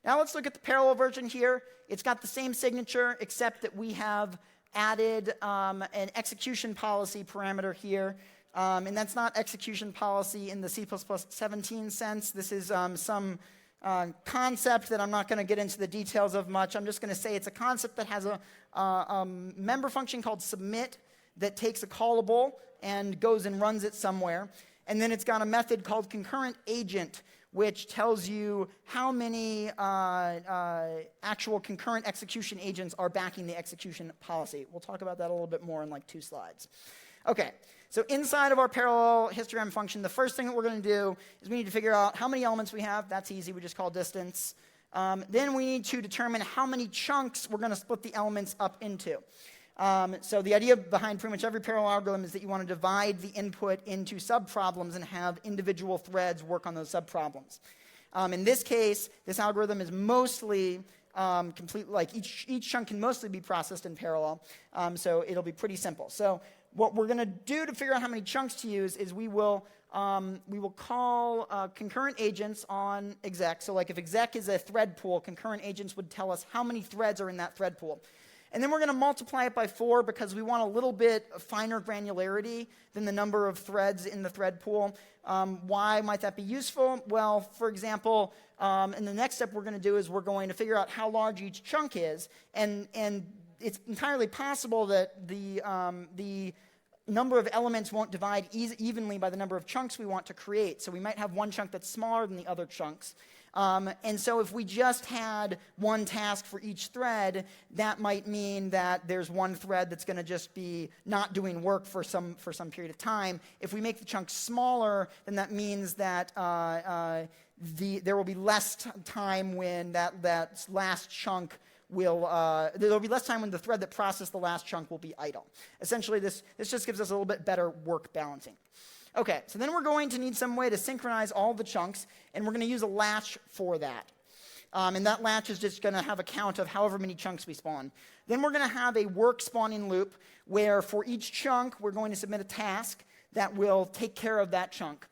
Now let's look at the parallel version here. It's got the same signature, except that we have added an execution policy parameter here. And that's not execution policy in the C++ 17 sense. This is some concept that I'm not going to get into the details of much. I'm just going to say it's a concept that has a member function called submit that takes a callable and goes and runs it somewhere. And then it's got a method called concurrent agent, which tells you how many actual concurrent execution agents are backing the execution policy. We'll talk about that a little bit more in like 2 slides. Okay, so inside of our parallel histogram function, the first thing that we're going to do is we need to figure out how many elements we have. That's easy. We just call distance. Then we need to determine how many chunks we're going to split the elements up into. So the idea behind pretty much every parallel algorithm is that you want to divide the input into subproblems and have individual threads work on those subproblems. In this case, this algorithm is mostly complete, like each chunk can mostly be processed in parallel, so it'll be pretty simple. So what we're going to do to figure out how many chunks to use is we will call concurrent agents on exec. So like if exec is a thread pool, concurrent agents would tell us how many threads are in that thread pool. And then we're going to multiply it by 4 because we want a little bit finer granularity than the number of threads in the thread pool. Why might that be useful? Well, for example, in the next step we're going to do is we're going to figure out how large each chunk is. And it's entirely possible that the number of elements won't divide evenly by the number of chunks we want to create. So we might have one chunk that's smaller than the other chunks. And so if we just had one task for each thread, that might mean that there's one thread that's going to just be not doing work for some period of time. If we make the chunks smaller, then that means that there will be less time when that last chunk will, there will be less time when the thread that processed the last chunk will be idle. Essentially, this just gives us a little bit better work balancing. Okay, so then we're going to need some way to synchronize all the chunks, and we're going to use a latch for that. And that latch is just going to have a count of however many chunks we spawn. Then we're going to have a work spawning loop where for each chunk we're going to submit a task that will take care of that chunk.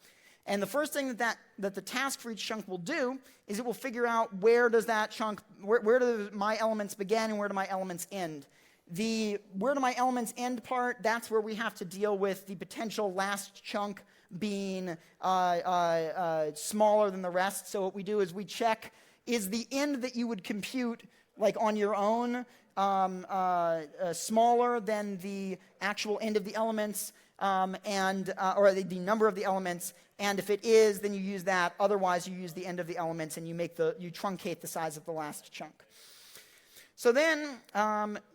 And the first thing that the task for each chunk will do is it will figure out where does that chunk, where do my elements begin and where do my elements end. The where do my elements end part, that's where we have to deal with the potential last chunk being smaller than the rest. So what we do is we check, is the end that you would compute like on your own smaller than the actual end of the elements or the number of the elements, and if it is, then you use that. Otherwise, you use the end of the elements and you truncate the size of the last chunk. So then,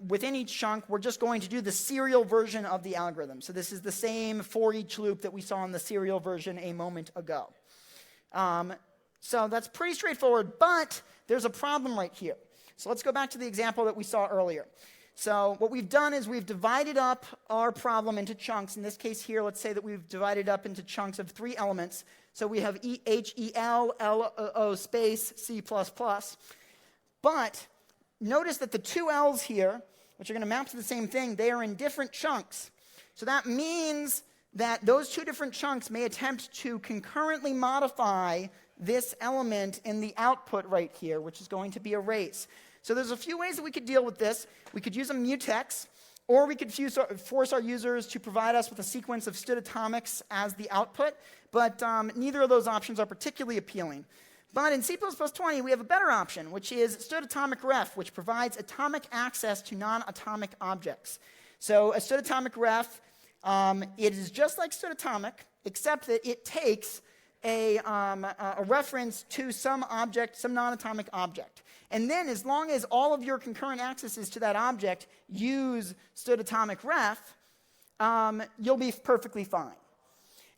within each chunk, we're just going to do the serial version of the algorithm. So this is the same for each loop that we saw in the serial version a moment ago. So that's pretty straightforward, but there's a problem right here. So let's go back to the example that we saw earlier. So what we've done is we've divided up our problem into chunks. In this case here, let's say that we've divided up into chunks of 3 elements. So we have HEL, LO space, C++. But notice that the 2 L's here, which are going to map to the same thing, they are in different chunks. So that means that those 2 different chunks may attempt to concurrently modify this element in the output right here, which is going to be erase. So there's a few ways that we could deal with this. We could use a mutex, or we could force our users to provide us with a sequence of stood atomics as the output, but neither of those options are particularly appealing. But in C++20, we have a better option, which is stood atomic ref, which provides atomic access to non-atomic objects. So a stood atomic ref, it is just like stood atomic, except that it takes a reference to some object, some non-atomic object. And then as long as all of your concurrent accesses to that object use stood atomic ref, you'll be perfectly fine.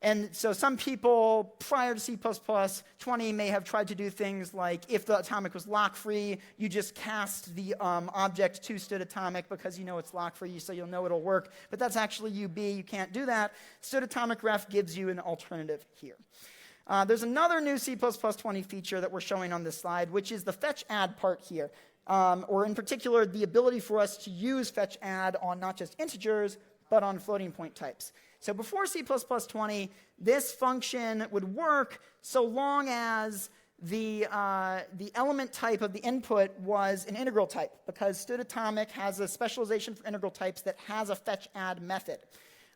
And so some people prior to C++20 may have tried to do things like if the atomic was lock-free, you just cast the object to stood atomic because you know it's lock-free, so you'll know it'll work. But that's actually UB. You can't do that. Stood atomic ref gives you an alternative here. There's another new C++20 feature that we're showing on this slide, which is the fetch add part here, or in particular, the ability for us to use fetch add on not just integers, but on floating point types. So before C++20, this function would work so long as the element type of the input was an integral type, because std atomic has a specialization for integral types that has a fetch-add method.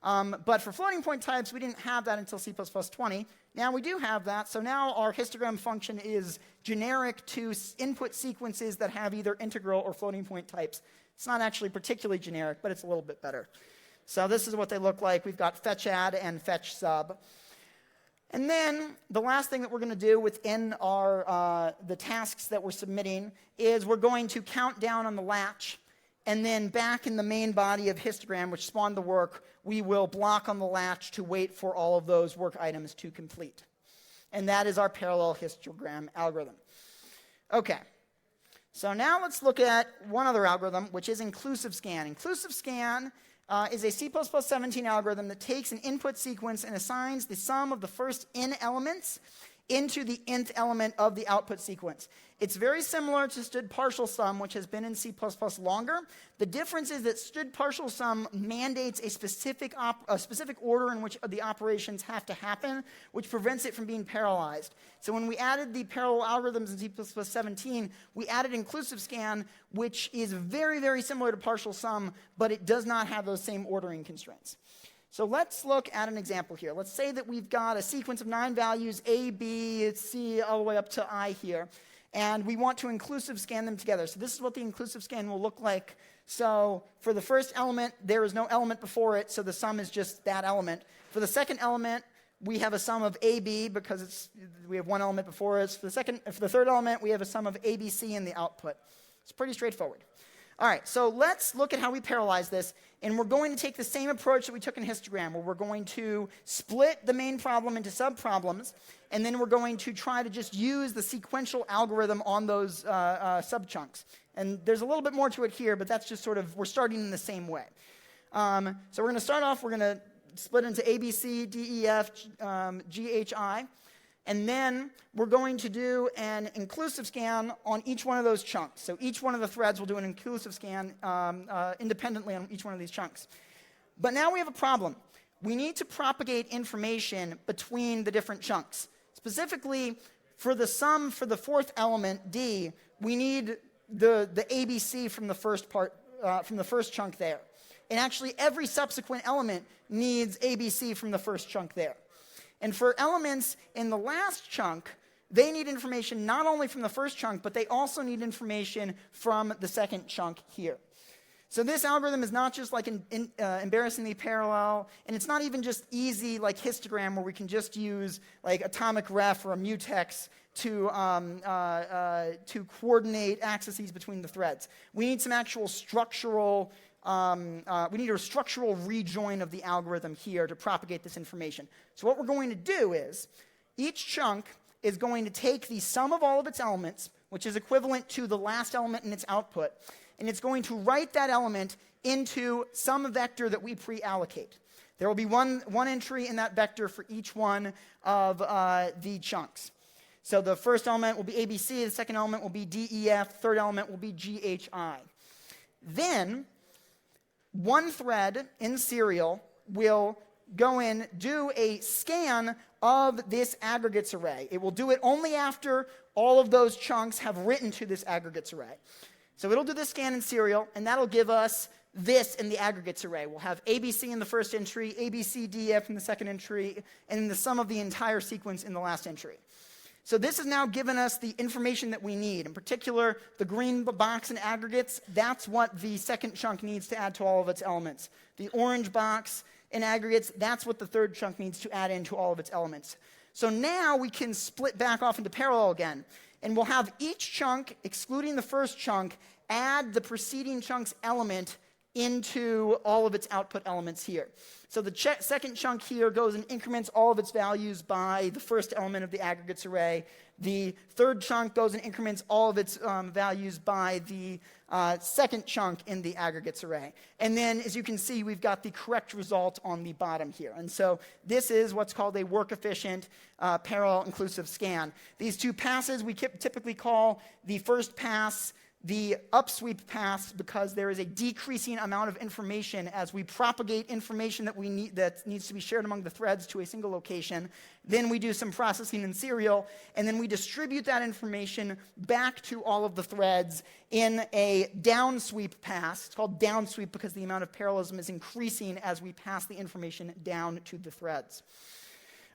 But for floating point types, we didn't have that until C++ 20. Now we do have that, so now our histogram function is generic to input sequences that have either integral or floating point types. It's not actually particularly generic, but it's a little bit better. So this is what they look like. We've got fetch-add and fetch-sub. And then the last thing that we're going to do within our the tasks that we're submitting is we're going to count down on the latch, and then back in the main body of histogram, which spawned the work, we will block on the latch to wait for all of those work items to complete. And that is our parallel histogram algorithm. Okay. So now let's look at one other algorithm, which is inclusive scan. Inclusive scan is a C++ 17 algorithm that takes an input sequence and assigns the sum of the first n elements into the nth element of the output sequence. It's very similar to std partial sum, which has been in C++ longer. The difference is that std partial sum mandates a specific order in which the operations have to happen, which prevents it from being parallelized. So when we added the parallel algorithms in C++ 17, we added inclusive scan, which is very, very similar to partial sum, but it does not have those same ordering constraints. So let's look at an example here. Let's say that we've got a sequence of 9 values, A, B, C, all the way up to I here. And we want to inclusive scan them together. So this is what the inclusive scan will look like. So for the first element, there is no element before it, so the sum is just that element. For the second element, we have a sum of AB because we have one element before us. For the third element, we have a sum of ABC in the output. It's pretty straightforward. All right, so let's look at how we parallelize this. And we're going to take the same approach that we took in histogram, where we're going to split the main problem into subproblems, and then we're going to try to just use the sequential algorithm on those subchunks. And there's a little bit more to it here, but that's just sort of, we're starting in the same way. So we're going to start off, we're going to split into A, B, C, D, E, F, G, H, I. And then we're going to do an inclusive scan on each one of those chunks. So each one of the threads will do an inclusive scan independently on each one of these chunks. But now we have a problem. We need to propagate information between the different chunks. Specifically, for the sum for the fourth element, D, we need the ABC from the first part, from the first chunk there. And actually, every subsequent element needs ABC from the first chunk there. And for elements in the last chunk, they need information not only from the first chunk, but they also need information from the second chunk here. So this algorithm is not just like embarrassingly parallel, and it's not even just easy like histogram, where we can just use like atomic ref or a mutex to coordinate accesses between the threads. We need some actual structural we need a structural rejoin of the algorithm here to propagate this information. So what we're going to do is, each chunk is going to take the sum of all of its elements, which is equivalent to the last element in its output, and it's going to write that element into some vector that we pre-allocate. There will be one entry in that vector for each one of the chunks. So the first element will be ABC, the second element will be DEF, third element will be GHI. Then, one thread in serial will go in, do a scan of this aggregates array. It will do it only after all of those chunks have written to this aggregates array. So it'll do this scan in serial, and that'll give us this in the aggregates array. We'll have ABC in the first entry, ABCDF in the second entry, and the sum of the entire sequence in the last entry. So this has now given us the information that we need. In particular, the green box in aggregates, that's what the second chunk needs to add to all of its elements. The orange box in aggregates, that's what the third chunk needs to add into all of its elements. So now we can split back off into parallel again. And we'll have each chunk, excluding the first chunk, add the preceding chunk's element into all of its output elements here. So the second chunk here goes and increments all of its values by the first element of the aggregates array. The third chunk goes and increments all of its values by the second chunk in the aggregates array. And then, as you can see, we've got the correct result on the bottom here. And so this is what's called a work-efficient parallel inclusive scan. These two passes we typically call the first pass the upsweep pass because there is a decreasing amount of information as we propagate information that needs to be shared among the threads to a single location. Then we do some processing in serial, and then we distribute that information back to all of the threads in a downsweep pass. It's called downsweep because the amount of parallelism is increasing as we pass the information down to the threads.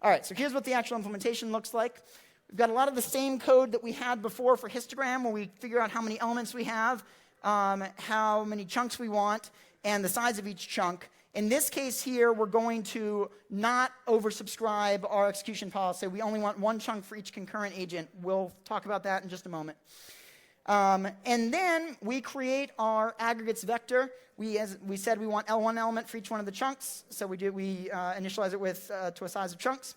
All right, so here's what the actual implementation looks like. We've got a lot of the same code that we had before for histogram, where we figure out how many elements we have, how many chunks we want, and the size of each chunk. In this case here, we're going to not oversubscribe our execution policy. We only want one chunk for each concurrent agent. We'll talk about that in just a moment. And then we create our aggregates vector. As we said, we want L1 element for each one of the chunks. So we initialize it with to a size of chunks.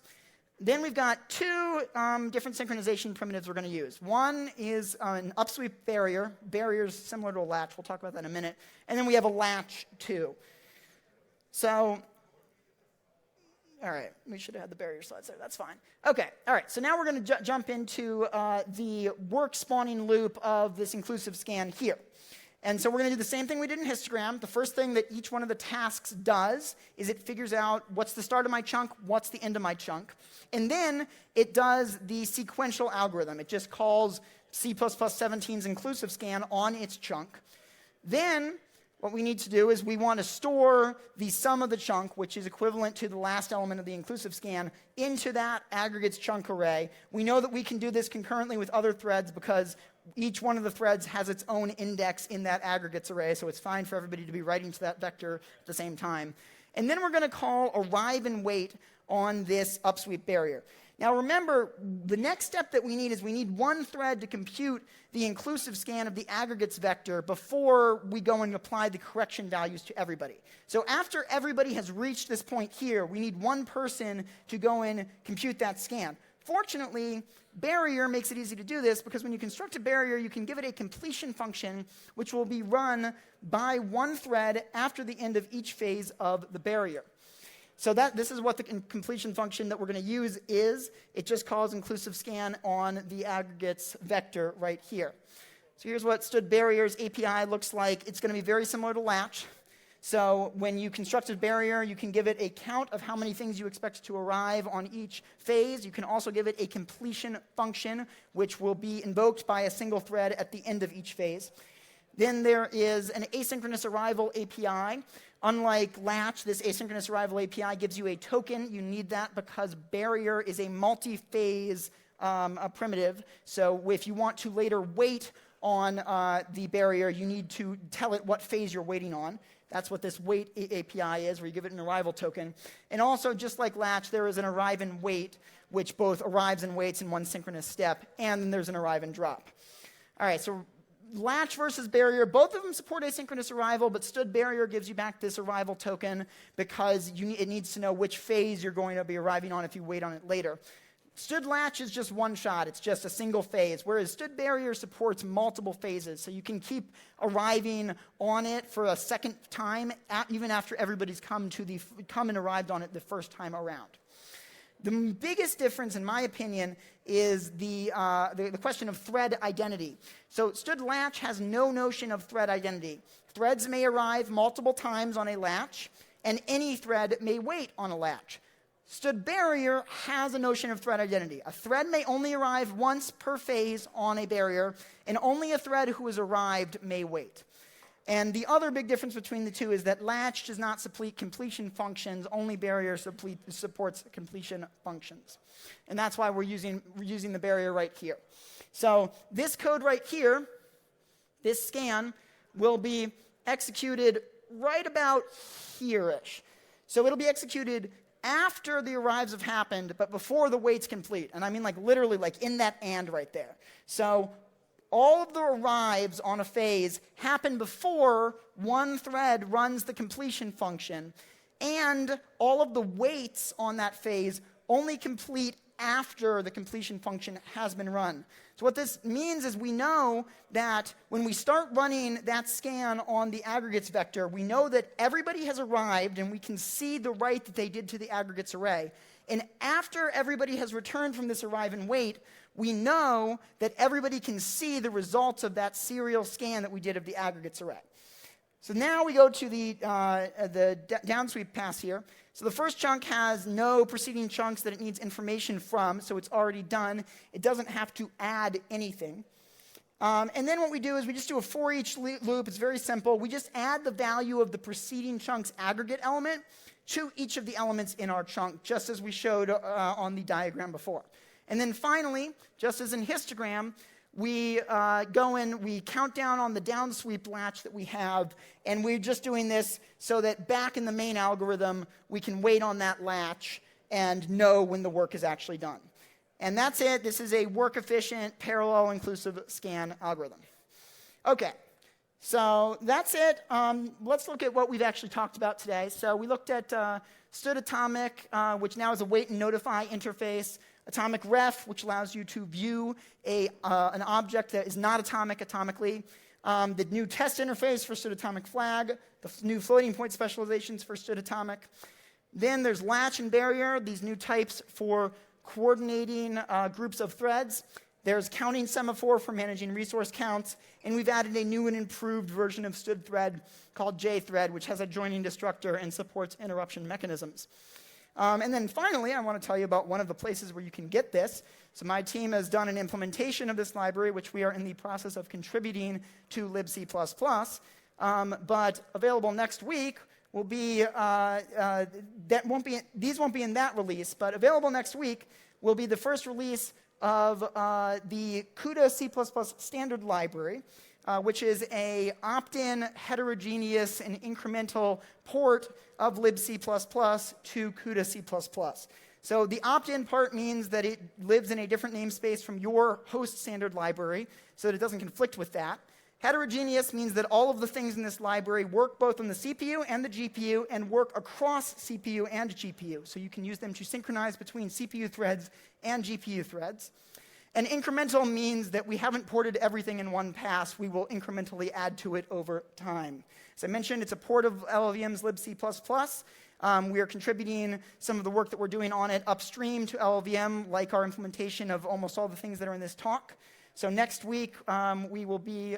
Then we've got two different synchronization primitives we're going to use. One is an upsweep barrier. Barrier is similar to a latch. We'll talk about that in a minute. And then we have a latch too. So, all right, we should have had the barrier slides there. That's fine. Okay, all right, so now we're going to jump into the work spawning loop of this inclusive scan here. And so we're going to do the same thing we did in histogram. The first thing that each one of the tasks does is it figures out what's the start of my chunk, what's the end of my chunk. And then it does the sequential algorithm. It just calls C++17's inclusive scan on its chunk. Then what we need to do is we want to store the sum of the chunk, which is equivalent to the last element of the inclusive scan, into that aggregates chunk array. We know that we can do this concurrently with other threads because each one of the threads has its own index in that aggregates array, so it's fine for everybody to be writing to that vector at the same time. And then we're going to call arrive and wait on this upsweep barrier. Now remember, the next step that we need is we need one thread to compute the inclusive scan of the aggregates vector before we go and apply the correction values to everybody. So after everybody has reached this point here, we need one person to go and compute that scan. Fortunately, barrier makes it easy to do this because when you construct a barrier, you can give it a completion function which will be run by one thread after the end of each phase of the barrier. So this is what the completion function that we're going to use is. It just calls inclusive scan on the aggregates vector right here. So here's what stood barriers API looks like. It's going to be very similar to latch. So when you construct a barrier, you can give it a count of how many things you expect to arrive on each phase. You can also give it a completion function, which will be invoked by a single thread at the end of each phase. Then there is an asynchronous arrival API. Unlike latch, this asynchronous arrival API gives you a token. You need that because barrier is a multi-phase primitive. So if you want to later wait on the barrier, you need to tell it what phase you're waiting on. That's what this wait API is, where you give it an arrival token. And also, just like latch, there is an arrive and wait, which both arrives and waits in one synchronous step, and then there's an arrive and drop. All right, so latch versus barrier, both of them support asynchronous arrival, but stood barrier gives you back this arrival token because it needs to know which phase you're going to be arriving on if you wait on it later. Stood latch is just one shot. It's just a single phase, whereas stood barrier supports multiple phases. So you can keep arriving on it for a second time, even after everybody's come and arrived on it the first time around. The biggest difference, in my opinion, is the question of thread identity. So stood latch has no notion of thread identity. Threads may arrive multiple times on a latch, and any thread may wait on a latch. Stood barrier has a notion of thread identity. A thread may only arrive once per phase on a barrier, and only a thread who has arrived may wait. And the other big difference between the two is that latch does not support completion functions, only barrier supports completion functions. And that's why we're using the barrier right here. So this code right here, this scan, will be executed right about here-ish. So it'll be executed after the arrives have happened, but before the wait's complete. And I mean like literally like in that and right there. So all of the arrives on a phase happen before one thread runs the completion function, and all of the waits on that phase only complete after the completion function has been run. So what this means is we know that when we start running that scan on the aggregates vector, we know that everybody has arrived, and we can see the write that they did to the aggregates array. And after everybody has returned from this arrive and wait, we know that everybody can see the results of that serial scan that we did of the aggregates array. So now we go to the downsweep pass here. So the first chunk has no preceding chunks that it needs information from, so it's already done. It doesn't have to add anything. And then what we do is we just do a for each loop. It's very simple. We just add the value of the preceding chunk's aggregate element to each of the elements in our chunk, just as we showed on the diagram before. And then finally, just as in histogram, we go in, we count down on the downsweep latch that we have, and we're just doing this so that back in the main algorithm, we can wait on that latch and know when the work is actually done. And that's it. This is a work-efficient, parallel-inclusive scan algorithm. Okay, so that's it. Let's look at what we've actually talked about today. So we looked at stood atomic, which now is a wait and notify interface. Atomic ref, which allows you to view an object that is not atomic atomically. The new test interface for stood atomic flag. The new floating point specializations for stood atomic. Then there's latch and barrier, these new types for coordinating groups of threads. There's counting semaphore for managing resource counts. And we've added a new and improved version of stood thread called JThread, which has a joining destructor and supports interruption mechanisms. And then finally, I want to tell you about one of the places where you can get this. So my team has done an implementation of this library, which we are in the process of contributing to libc++. But available next week will be, these won't be in that release, but available next week will be the first release of the CUDA C++ standard library, which is a opt-in, heterogeneous, and incremental port of libc++ to CUDA C++. So the opt-in part means that it lives in a different namespace from your host standard library, so that it doesn't conflict with that. Heterogeneous means that all of the things in this library work both on the CPU and the GPU and work across CPU and GPU. So you can use them to synchronize between CPU threads and GPU threads. And incremental means that we haven't ported everything in one pass. We will incrementally add to it over time. As I mentioned, it's a port of LLVM's libc++. We are contributing some of the work that we're doing on it upstream to LLVM, like our implementation of almost all the things that are in this talk. So next week, we will be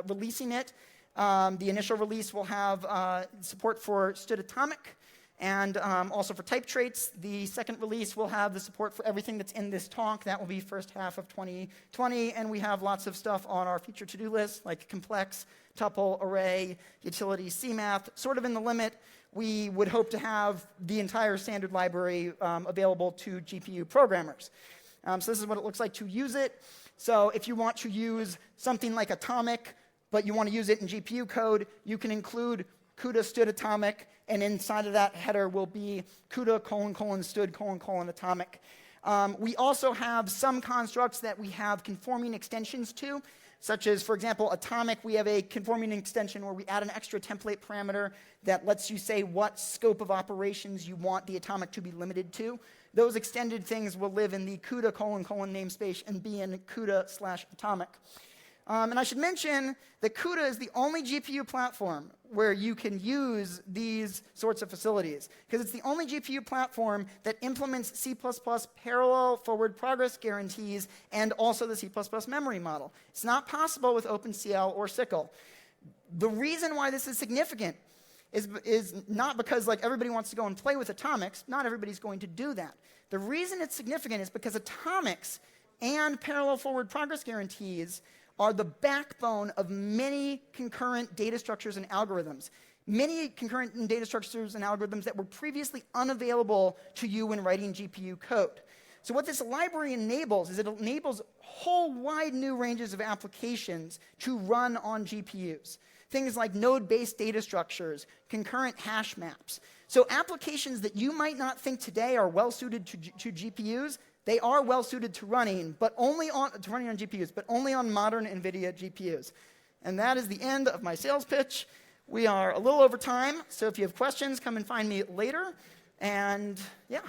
releasing it. The initial release will have support for stood atomic and also for type traits. The second release will have the support for everything that's in this talk. That will be first half of 2020. And we have lots of stuff on our future to-do list, like complex, tuple, array, utility, CMath. Sort of in the limit, we would hope to have the entire standard library available to GPU programmers. So this is what it looks like to use it. So if you want to use something like atomic, but you want to use it in GPU code, you can include CUDA stood atomic, and inside of that header will be CUDA : stood : atomic. We also have some constructs that we have conforming extensions to, such as, for example, atomic. We have a conforming extension where we add an extra template parameter that lets you say what scope of operations you want the atomic to be limited to. Those extended things will live in the CUDA : namespace and be in CUDA/atomic. And I should mention that CUDA is the only GPU platform where you can use these sorts of facilities, because it's the only GPU platform that implements C++ parallel forward progress guarantees and also the C++ memory model. It's not possible with OpenCL or SYCL. The reason why this is significant is not because like everybody wants to go and play with atomics. Not everybody's going to do that. The reason it's significant is because atomics and parallel forward progress guarantees are the backbone of many concurrent data structures and algorithms. Many concurrent data structures and algorithms that were previously unavailable to you when writing GPU code. So what this library enables is it enables whole wide new ranges of applications to run on GPUs. Things like node-based data structures, concurrent hash maps. So applications that you might not think today are well-suited to GPUs, they are well-suited to running on GPUs, but only on modern NVIDIA GPUs. And that is the end of my sales pitch. We are a little over time, so if you have questions, come and find me later. And yeah.